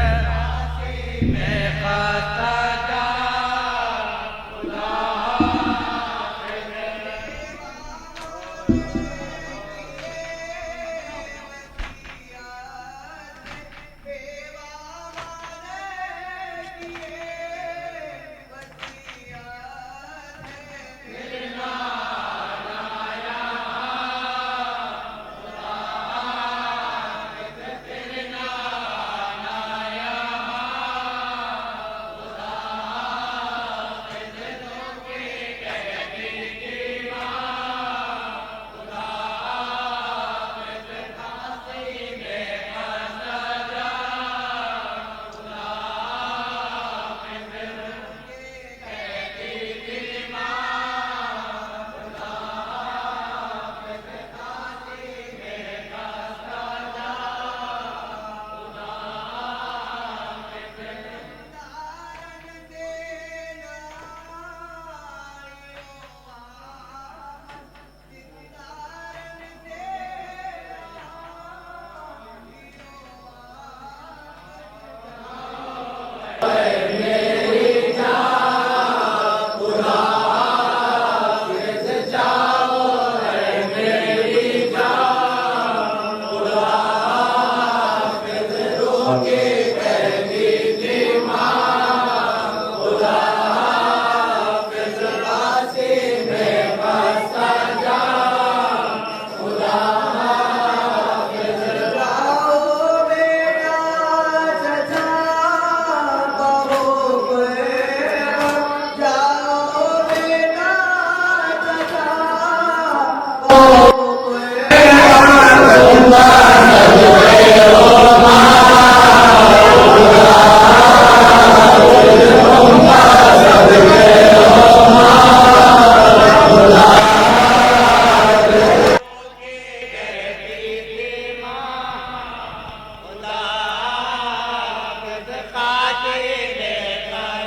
में खाता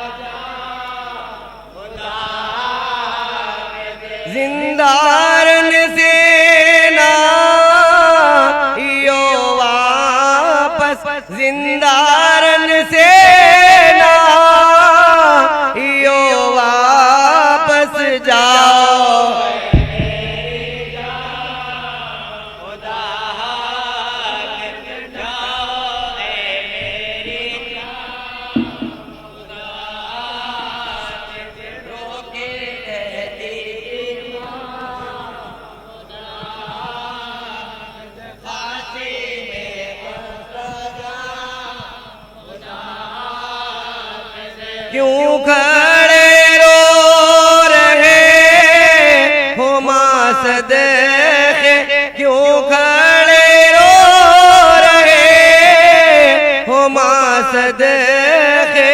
जा खुदा जिंदारन से ना यो वापस जिंदारन से ना यो वापस जाओ क्यों खड़े रो रहे हो माँ सदक़े क्यों खड़े रो रहे हो माँ सदक़े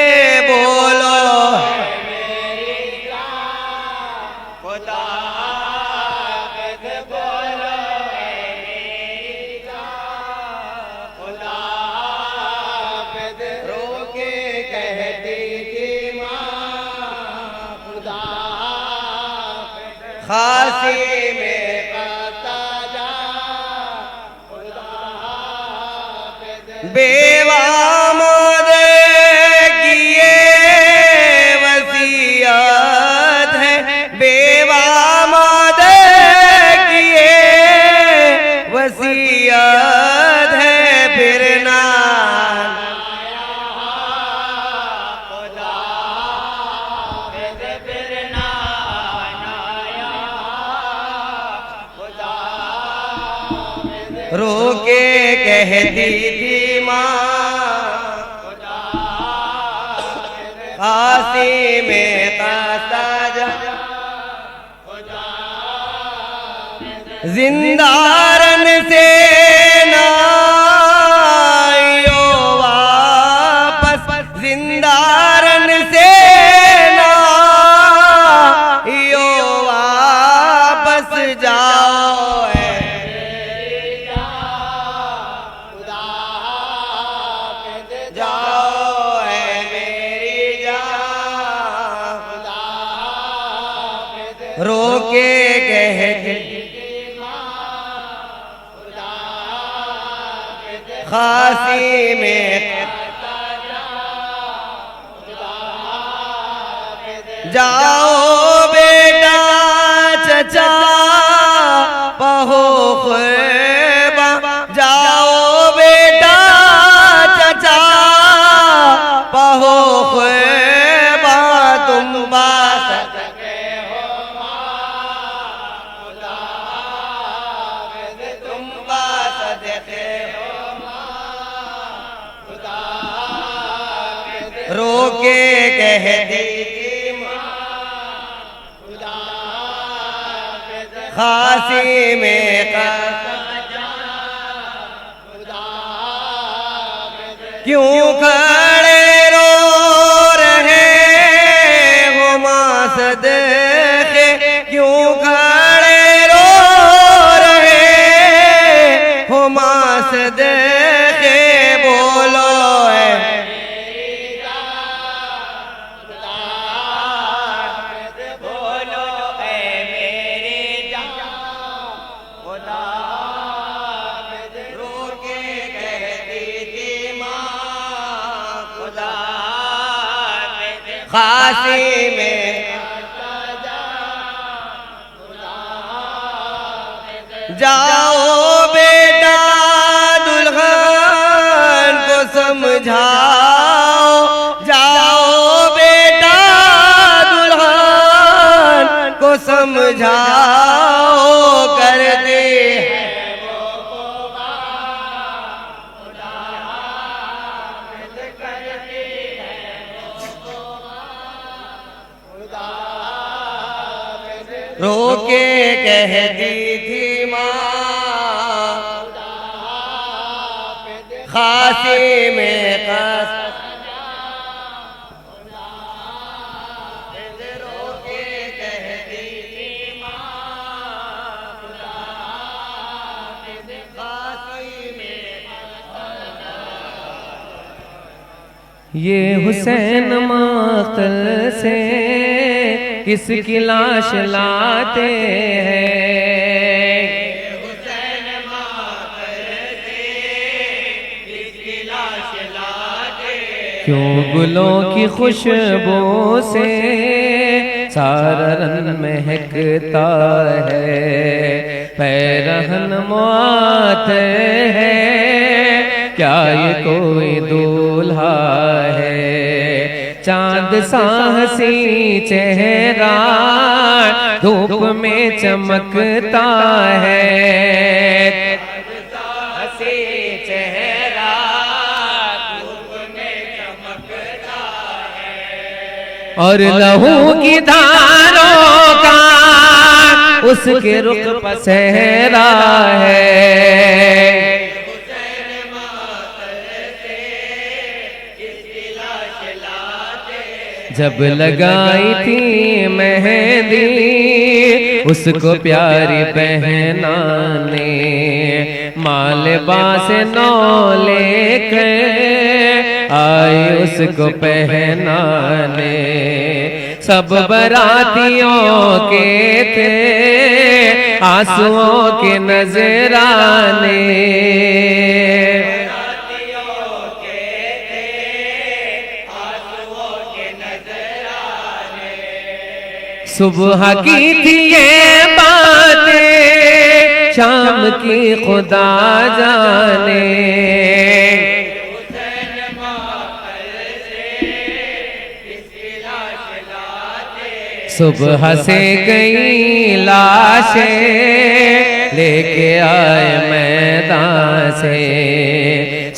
खासी में बेवा मोदे की ये वसीयत है, बेवा मोदे की ये वसीयत है, फिर ना रोके कहती थी माँ खासी में ताजा जिंदारन से नाइयो वापस, जिंदारन से नाइयो वापस जाओ रोके कहते खासी में जाओ बेटा चचा पहो ख्वाबा, जाओ बेटा चचा पहो ख्वाबा, तुम बात रोके कहती खासी में क्यों खड़े रो रहे हो माँ सदके, क्यों खड़े रो रहे हो माँ सदके, बोलो खासी में जाओ बेटा दुल्हन को समझाओ, जाओ बेटा दुल्हन को समझाओ, कर दे रोके कहती थी माँ खासी में रोके कहती थी माँ खासी में ये हुसैन मातल से किसकी लाश लाते हैं, हुसैन मातल से किसकी लाश लाते, क्यों गुलों की खुशबू से सारा रन महकता है, पैरहन मुआत है, क्या ये कोई दूल्हा है, चांद सा हंसी चेहरा धूप में चमकता है, हंसी चेहरा धूप में चमकता है, और लहू की धारों का उसके रुख पर सहरा है, जब लगाई थी मेहंदी उसको प्यारी बहना ने, मालबा से नौ लेकर आई उसको पहनाने, सब बरातियों के थे आंसुओं के नजराने। सुबह की थी ये बातें शाम की खुदा जाने। सुबह से कई लाशें लेके आए मैदान से।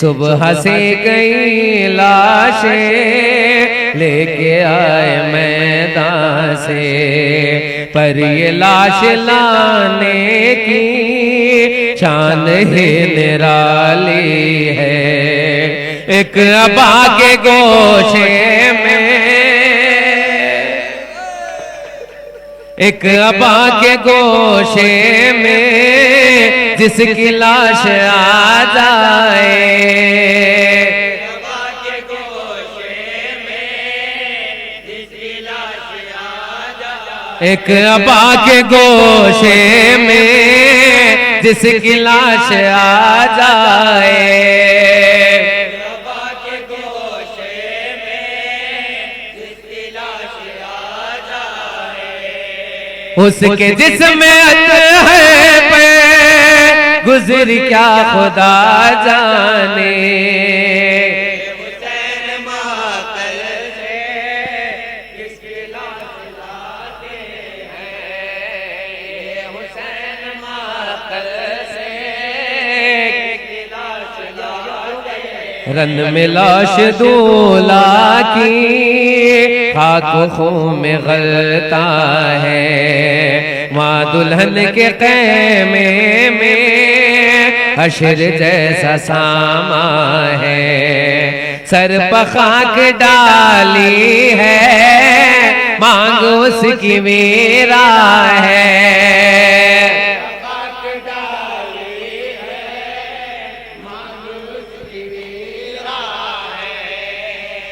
सुबह से कई लाशें लेके आए मैदान से। पर ये लाश लाने की शान ही निराली है। एक अबा के गोशे में, एक अबा के गोशे में जिसकी लाश आ जाए। एक अबा के गोशे में जिसकी लाश आ जाए। उसके जिस्म है पे गुजर क्या खुदा जाने। रन में लाश दूल्हा की खाक खून में गलता है। माँ दुल्हन के क़ैमे में हश्र जैसा सामा है। सर पर खाक डाली है मांग उसकी मीरा है।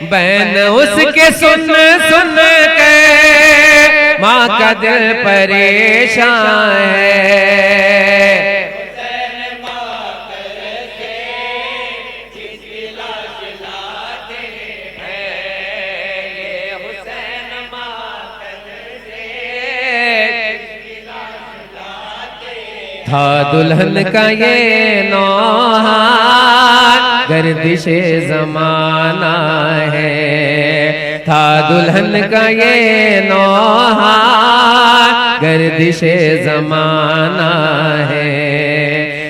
बहन उसके सुन सुन के माँ का दिल परेशान है। था दुल्हन का ये नौहा गर्दिशे जमाना है। था दुल्हन का ये नौहा गर्दिशे जमाना है।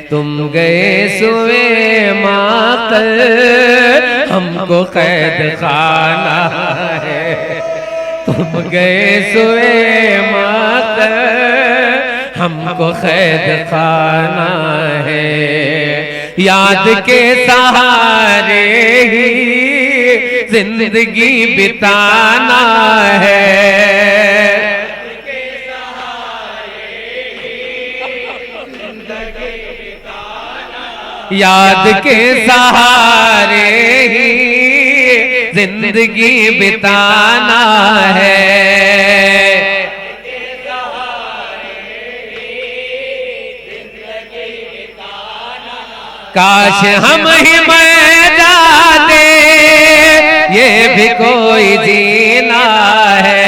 तुम गए सुए मातल हमको कैद खाना है। तुम गए सुए मातल हमको कैद खाना है। याद के सहारे ही जिंदगी बिताना है। याद के सहारे ही जिंदगी बिताना है। काश हम ही मर जाते ये भी कोई जीना है।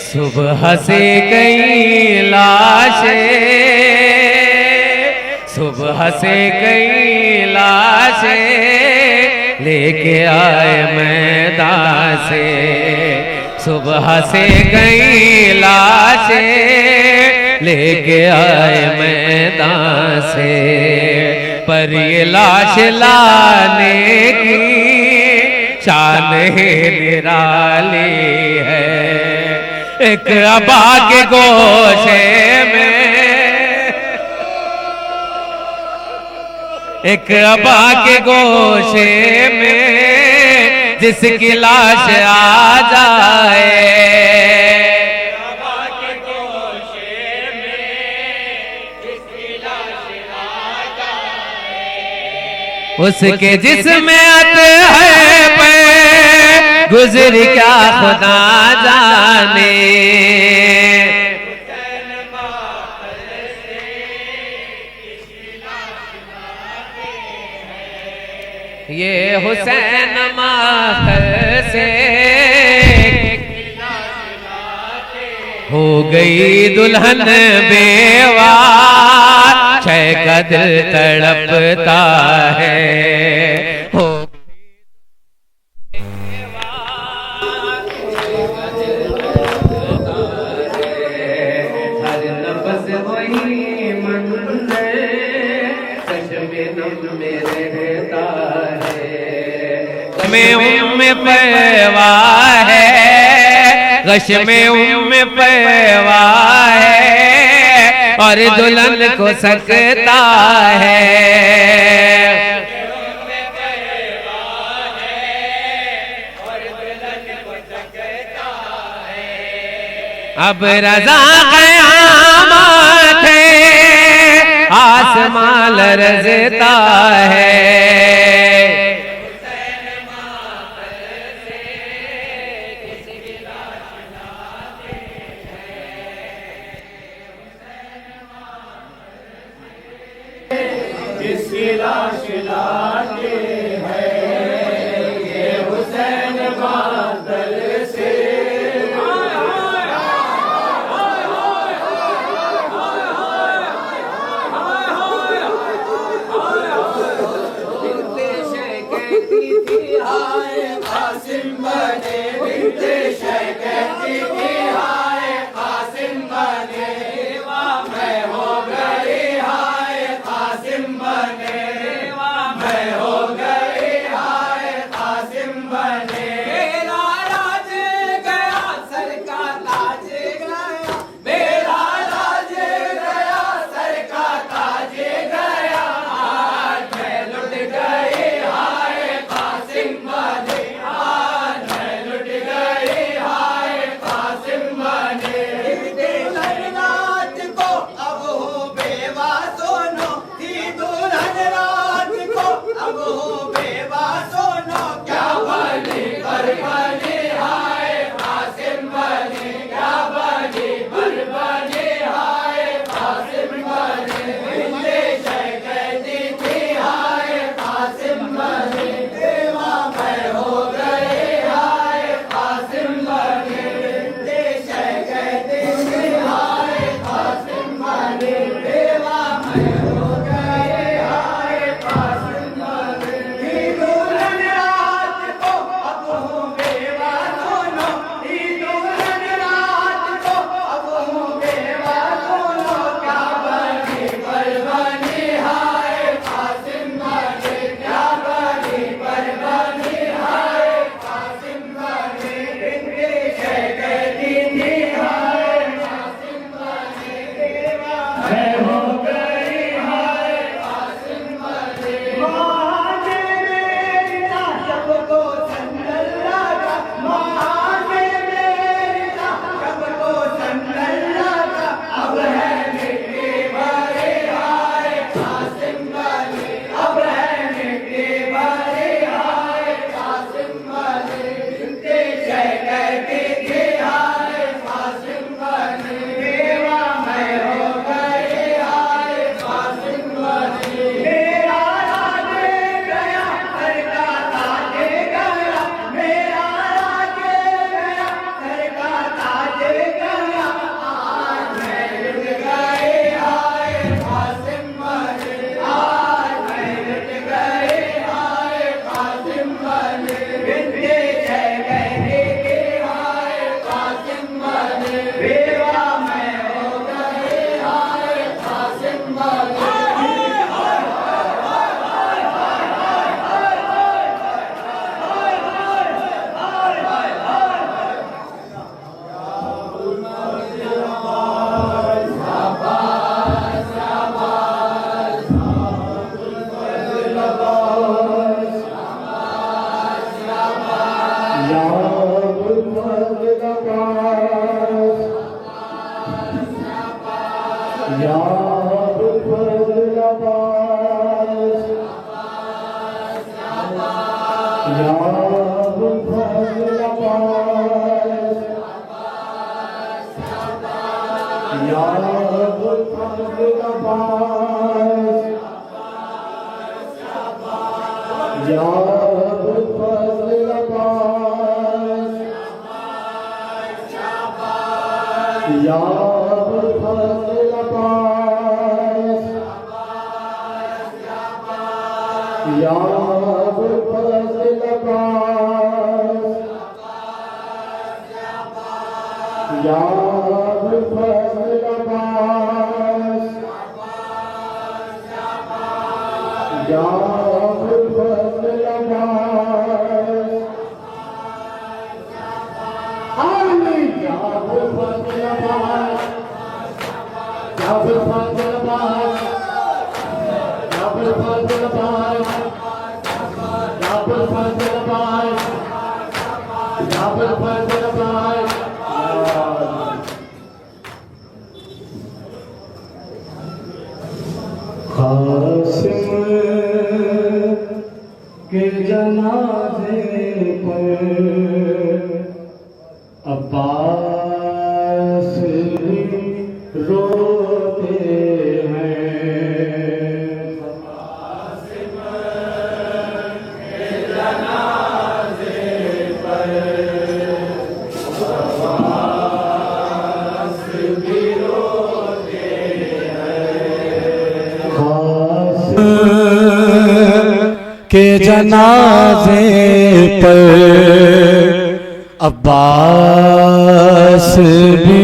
सुबह से कई लाशें, सुबह से कई लाशें लेके आए मैदान से। सुबह से कई लाशें लेके आए मैदान से। पर ये लाश लाने की शान ही निराली है। एक अबा के गोशे में, एक अबा के गोशे में जिसकी लाश आ जाए। अबा के गोशे में जिसकी लाश आ जाए। उसके जिसमें आते है पे गुजर क्या खुदा जाने। ये हुसैन माखर से हो गई दुल्हन बेवा, छह का दिल तड़पता है। हो हर नफ्स वही मंज़िल चश्मे नम में रहता है। में पैवा है, गश में पैवा है, और दुल्हन को सकता है। अब रज़ा क़यामत है, आसमां लरज़ता है। के जनाजे पर अब्बास रोते हैं। के जनाजे पर अब्बास भी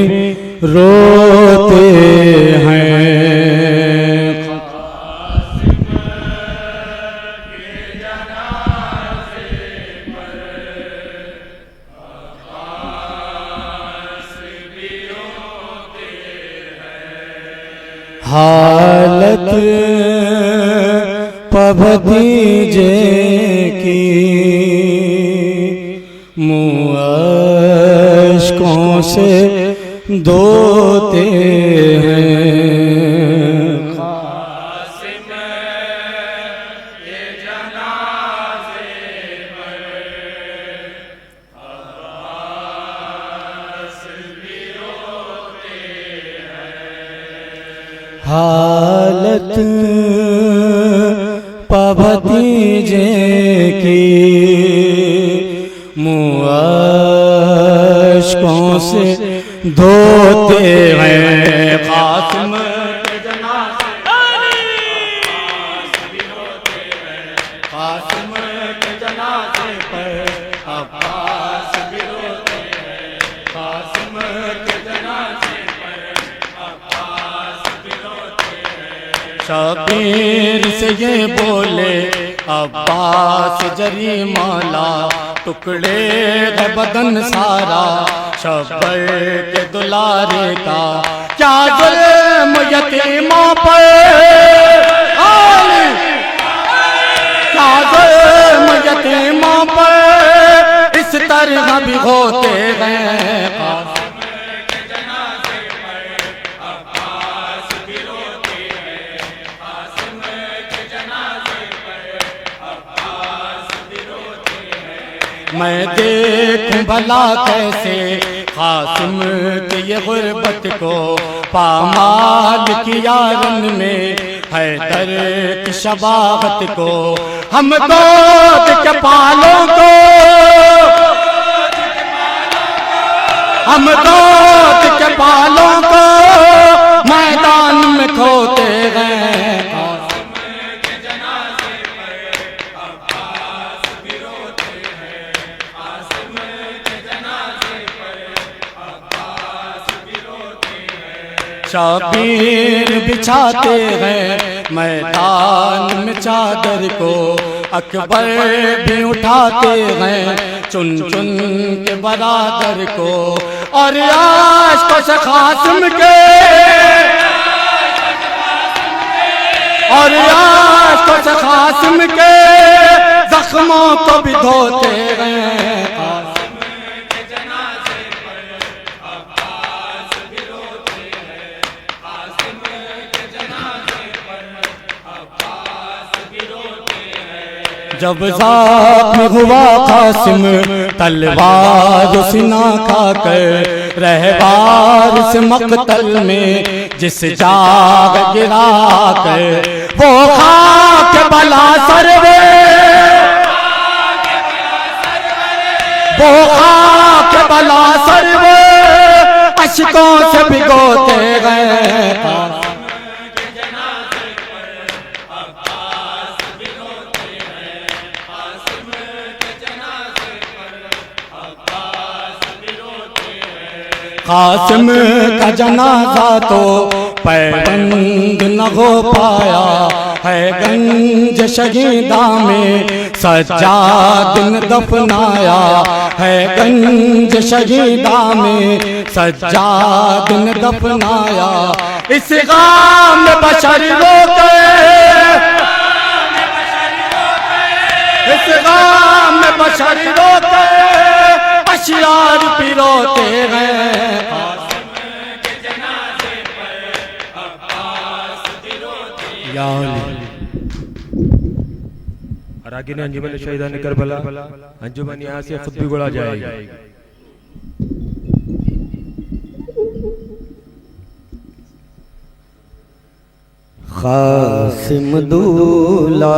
रोते हैं। के जनाजे पर अब्बास भी रोते हैं। हालत भतीजे की मुँह अश्कों से धोते हैं। कासिम के जनाजे पर अब्बास भी रोते हैं। हालत भतीजे की मुँह अश्कों से धोते हैं। कासिम के जनाजे भी रोते हैं। कासिम के जनाजे पर अब्बास भी रोते हैं। कासिम के जनाजे पर अब्बास भी रोते हैं। शबीर से ये बोले अब्बास जरी मौला, टुकड़े है बदन सारा शब्बर के दुलारे का, क्या जुल्म यतीमों पर, क्या जुल्म यतीमों पर इस तरह भी होते हैं। मैं देखूं भला कैसे कासिम के ये गुर्बत को पामाल किया रन में हैदर की शबाहत को। हम गोद के पालों को, हम गोद के पालों को मैदान में खोते हैं। शबीर बिछाते हैं मैदान में चादर को, अकबर भी उठाते हैं चुन चुन के बरादर को। और आज को से कासिम के, और आज को से कासिम के जख्मों को भी धोते हैं। जब ज़ख्म हुआ कासिम तलवार सिना खाकर रहबार से मकतल में जिस जाग गिरा कर वो खाक बला सरवे वो खाक बला सरवे अश्कों से भिगोते गए कासिम का जनाजा तो पैबंद न हो पाया है गंज शहीदा में सज्जाद ने दफनाया है गंज शहीदा में सज्जाद ने दफनाया इस गाम में बशर रोके इस गाम में बशर रोके अशियार पिरोते हैं और आगे ने अंजुमन शहीदान करबला अंजुमन यहाँ से खुद भी गुड़ा जाएगी। कासिम दूला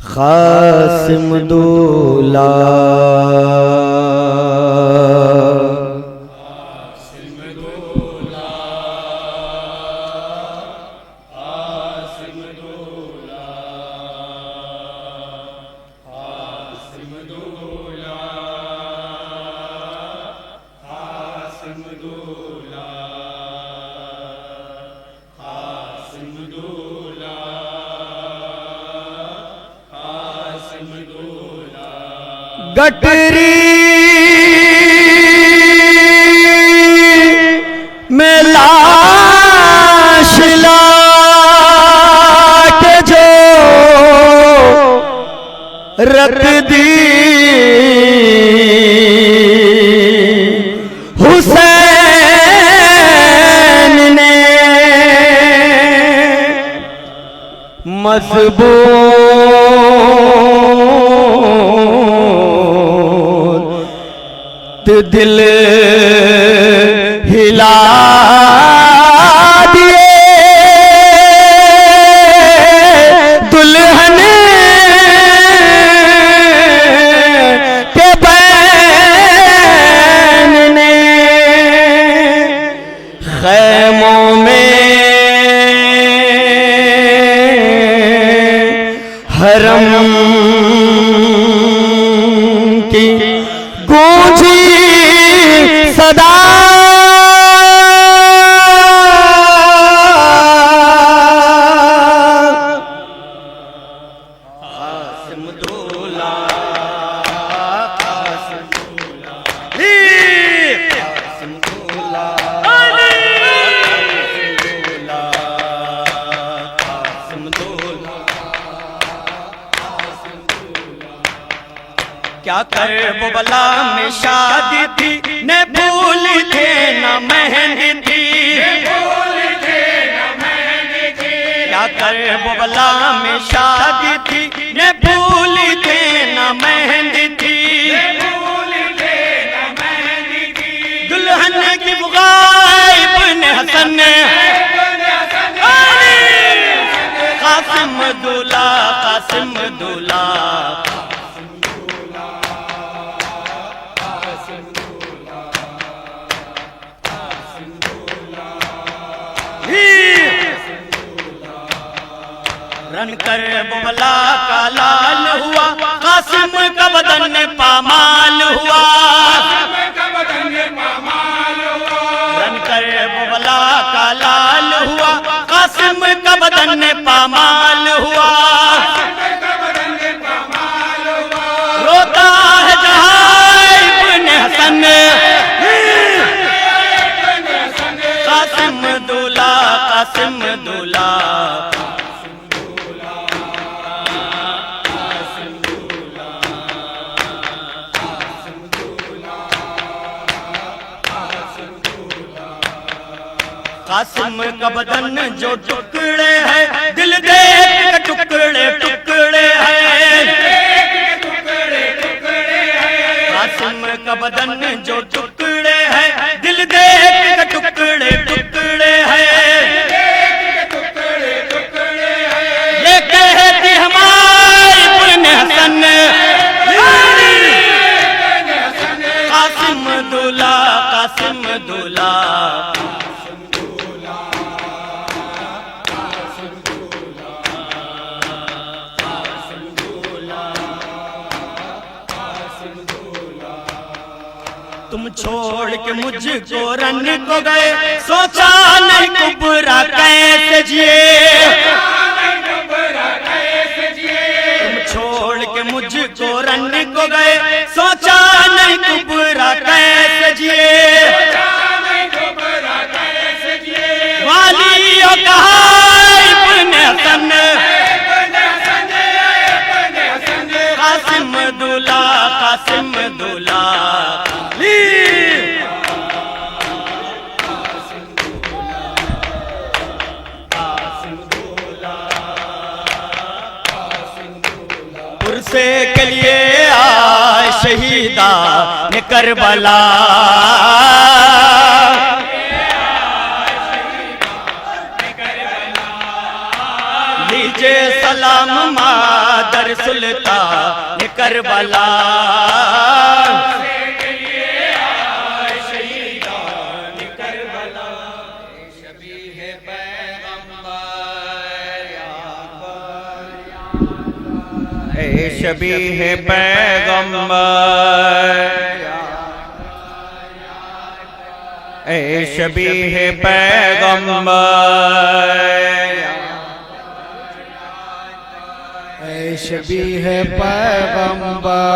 कासिम दूला गटरी में लाश के जो रख दी हुसैन ने मजबूत दिल हिला दिए दुल्हन के बैन ने खैमों में हरम की गूंजी सदा कासिम दूला कासिम दूला कासिम दूला कासिम दूला क्या कर बोबला में शादी थी ने भूल थे न मेहंदी थी क्या कर बोबला में शादी थी ने भूल थे न मेहंदी थी दुल्हन की बुगाइब ने हसन कासिम दूला कासिम दूला रन कर बोबला का लाल हुआ कासिम का बदन पामाल हुआ रन कर बोबला का लाल हुआ कासिम का बदन पामाल हुआ रोता है जहां इब्ने हसन कासिम दूला कासिम दूला कासिम का बदन जो टुकड़े हैं, दिल देख के टुकड़े टुकड़े हैं। कासिम का बदन जो टुकड़े हैं, दिल देख के टुकड़े टुकड़े हैं। ये कहती हमारी पुण्य हसन, कासिम दूल्हा, कासिम दूल्हा। तुम छोड़ के मुझको रन को गए, सोचा नहीं कुबरा कैसे जिए। तुम छोड़ के मुझको रन को गए, सोचा नहीं कुबरा कैसे जिए। वालियों कहा इब्ने हसन, कासिम दूल्हा, कासिम दूल्हा। पुरसे के लिए आए शहीदा ने करबला, लीजिए सलाम मादर सुल्तान ने करबला। शबीह पैगंबर, ए शबीह पैगंबर, ऐ शबीह पैगंबर,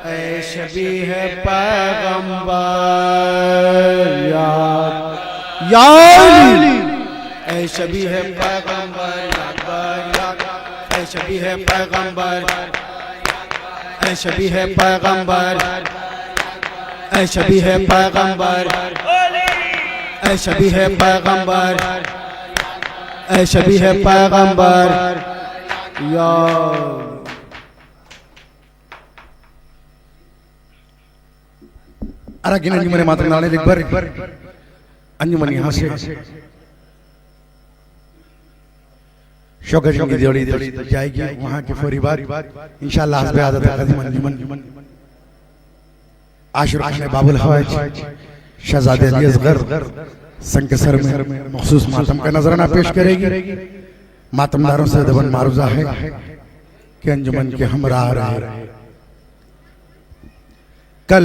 ऐ शबीह पैगंबर, या अली। ऐ शबीह पैगंबर, ऐ शबीह पैगंबर, ऐ शबीह पैगंबर, ऐ शबीह पैगंबर, ऐ शबीह पैगंबर, ऐ शबीह पैगंबर, या अरागिन अंजुमन मातम नाने लिखबर अंजुमन यहाँ से शौकत की जोड़ी जाएगी वहाँ की फौरी बार इंशाअल्लाह हस्बे आदत कदीम अंजुमन आशिर खान बाबुल हवाज शहजादे अली असगर संग के सर में मखसूस मातम का नजराना पेश करेगी। मातमदारों से दबन मारूजा है कि अंजुमन के हमरा रहे। कल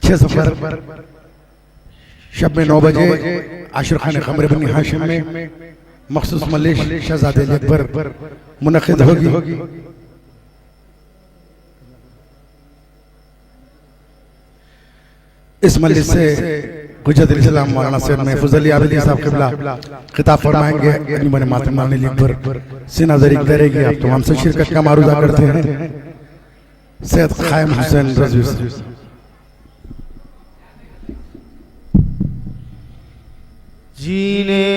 6 सफर शब में 9 बजे आशिर खान कमरे बनी हाशिम में मखसूस मलिश शहजादे अली अकबर मुनक़िद होगी। इस मजलिस से हुज्जतुल इस्लाम मौलाना सैयद महफूज अली आबिदी साहब क़िबला खिताब फरमाएंगे। अंजुमन मातम नाने लिखबर सीनाज़री करेगी। आप तमाम से शिरकत का मारूजा करते हैं। सैयद क़ायम हुसैन रज़वी जीने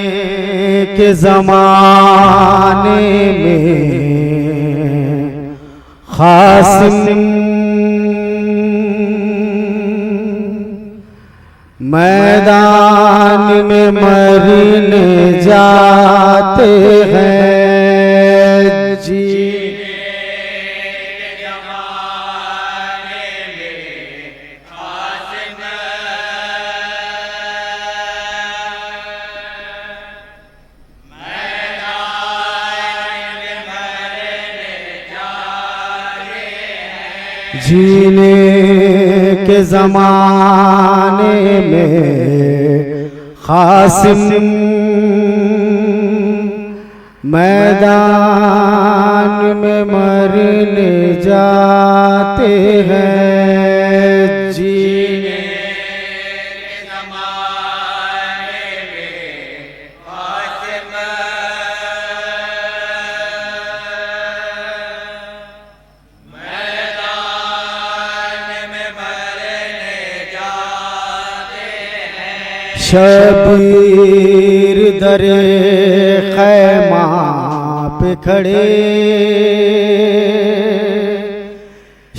के ज़माने में क़ासिम मैदान में मरने जाते हैं। जीने के ज़माने में क़ासिम मैदान में मरने जाते हैं। जीने के ज़माने में क़ासिम मैदान शबीर दरे खैमा पे खड़े,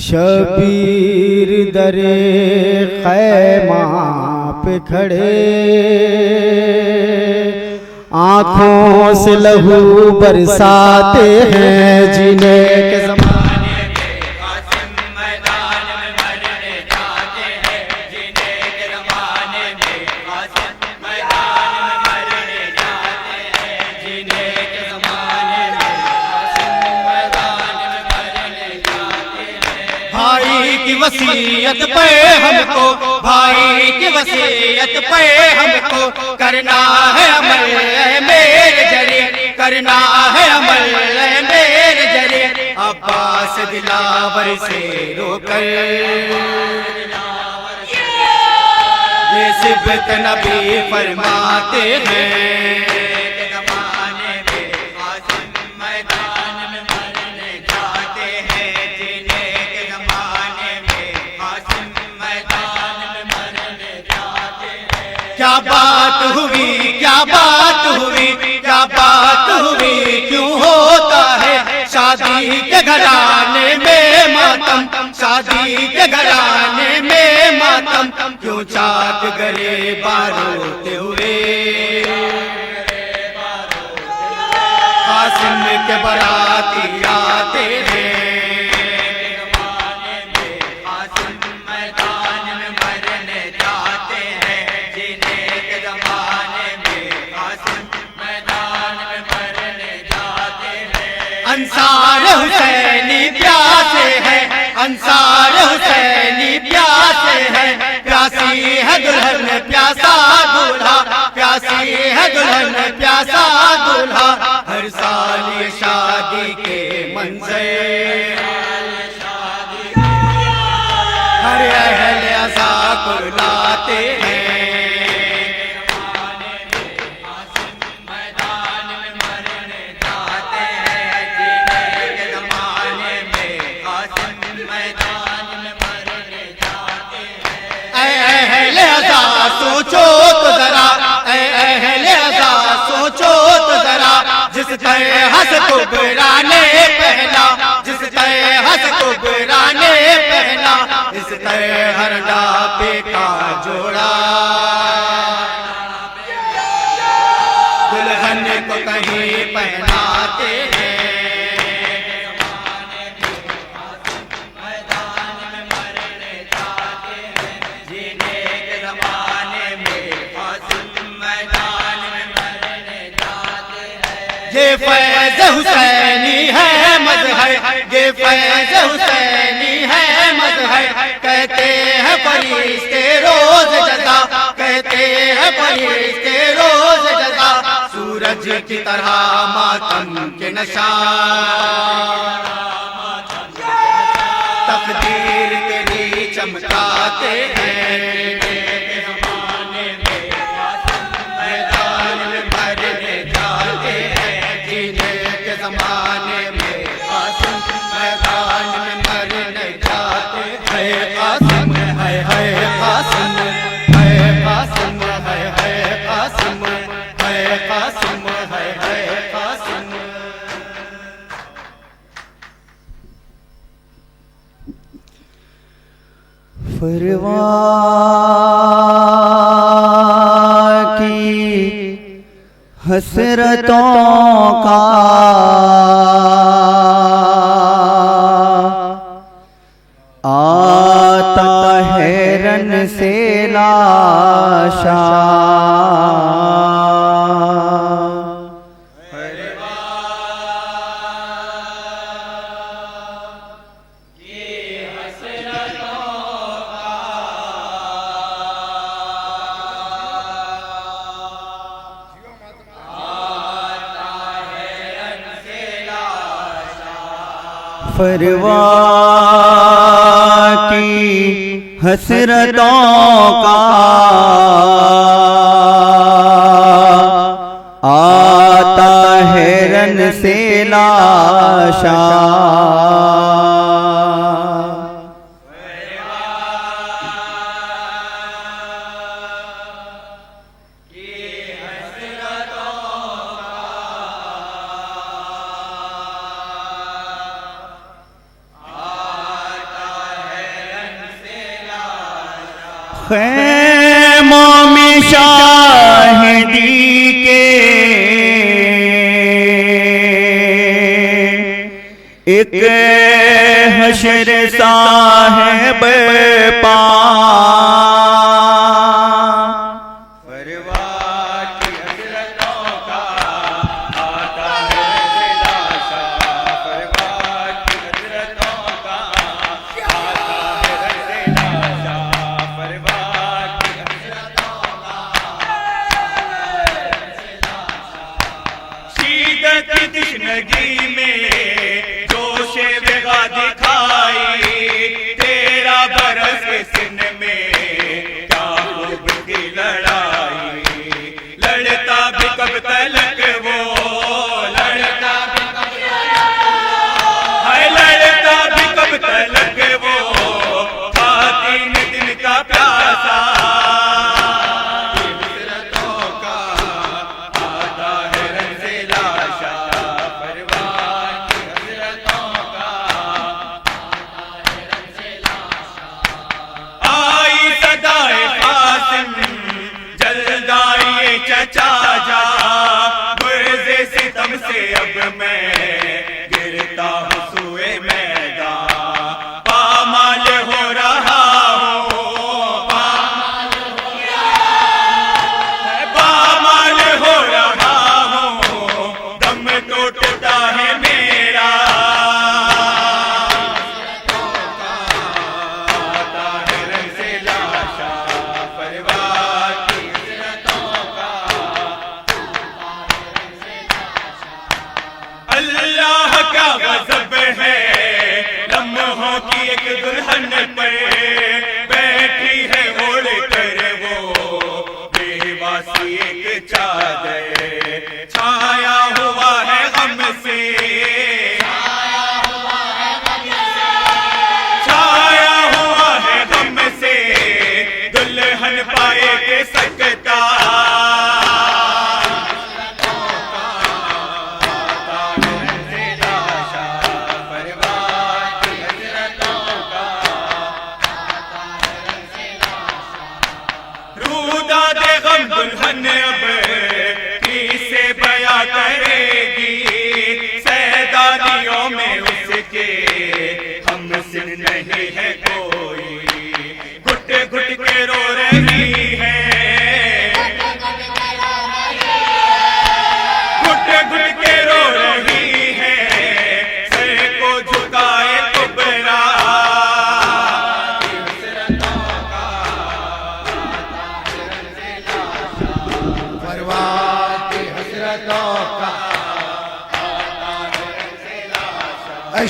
शबीर दरे खैमा पे खड़े, आँखों से लहू बरसाते हैं जिन्हें के ज़माने में कासिम मैदान में मरने जाते हैं, जिन्हें के ज़माने में कासिम मैदान में मरने जाते हैं, जिन्हें के ज़माने में कासिम मैदान में मरने जाते हैं। भाई की वसीयत पे हमको, भाई की वसीयत पे हमको करना है अमल मेरे जरिए, करना है अमल मेरे जरिए, अब्बास दिलावर से रोकर ये सिबत नबी फरमाते हैं। क्या बात हुई, क्या बात हुई, क्या बात हुई, क्यों होता है शादी के घराने में मातम, शादी के घराने में मातम, क्यों चाक गले बारोते हुए कासिम के बराती आते हैं। अंसार हुसैनी प्यासे हैं, अंसार हुसैनी प्यासे हैं, प्यासी है दुल्हन प्यासा दूल्हा, प्यासी है दुल्हन प्यासा दूल्हा, हर साल ये शादी के मंज़र हर अहले अज़ा को लाते हैं। सोचो तो जरा, अहले अज़ा सोचो तो जरा, जिस तरह से कुबरा ने पहना, जिस तरह से कुबरा ने पहना, इस तरह हर डापे का जोड़ा दुल्हन को कहीं पहनाते हैं। ये फैज़ हुसैनी है मज़हर, ये फैज़ हुसैनी है मज़हर, कहते हैं फरिश्ते रोज़ जज़ा, कहते हैं फरिश्ते रोज़ जज़ा, सूरज की तरह मातम के निशान तकदीर तेरी चमकाते हैं। ज़माने में कासिम मैदान में मरने जाते हैं, कासिम है कासिम है, कासिम है कासिम है, कासिम है कासिम। परवाह की हसरतों का आता है रन से लाशा, परवाह की हसरतों का आता है रन से लाशा, खैमों में शाहिदी के एक हशर साहिब पा तश्नगी में जोशे बेगा दिखाई, तेरा बरस के सिन में क्या खूब की लड़ाई। लड़ता भी कब तलक वो, लड़ता भी कब तलक वो, खातिन दिन का प्यासा। चचा जा गुर्ज़े सितम से अब मैं गिरता हूँ सुए मैदान, पामाल हो रहा हूँ, पामाल हो रहा हूँ, दम टूटता है मेरा। आता है रंग से लाशा परिवार की अल्लाह का गज़ब है लम्हों की एक दुल्हन पे, बैठी है ओढ़ कर वो बेवासी एक चादर, छाया हुआ है गम से, छाया हुआ है गम से, दुल्हन पाए के सकता। दुल्हन अब किसे बया करेगी, सैदानियों में उसके हमसे नहीं है कोई, घुट घुट के रो रही है, घुट घुट के रो रही है, सर को झुकाए कुबरा।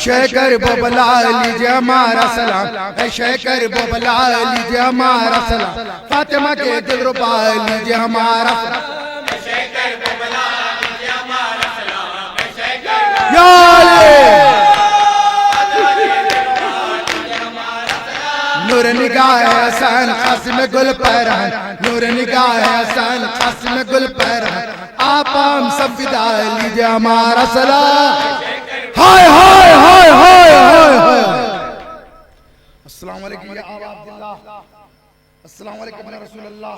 शेखर बोबला लीजिए हमारा सलाम, शेखर बोबला लीजिए हमारा सलाम, फातिमा के दिलरुबा लीजिए हमारा सलाम, शेखर बोबला लीजिए हमारा सलाम, नूर निगाह हसन कासिम गुल परहन, नूर निगाह हसन कासिम गुल परहन, आप हम सब विदा लीजिए हमारा सलाम। हाय हाय हाय हाय हाय हाय। अस्सलाम वालेकुम या आबा अब्दुल्लाह, अस्सलाम वालेकुम या रसूलुल्लाह,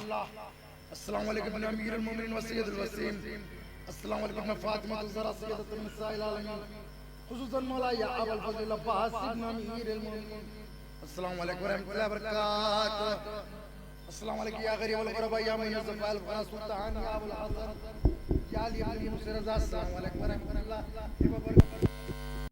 अस्सलाम वालेकुम या अमीरुल मोमिनीन व सय्यदुल वसीम, अस्सलाम वालेकुम या फातिमा ज़हरा सय्यदतुन निसाइल आलमीन, खुसूसन मौला या अबुल फज़ल अब्बास इब्न अमीरुल मोमिनीन, अस्सलाम वालेकुम व रहमतुल्लाहि व बरकातहू, अस्सलाम वालेकुम या गरीबुल गुरबा या मुनज़्ज़फ़ अल सुल्तान या अबुल हसन या अली इब्न मुसरज़ा, अस्सलाम वालेकुम व रहमतुल्लाहि व बरकातहू।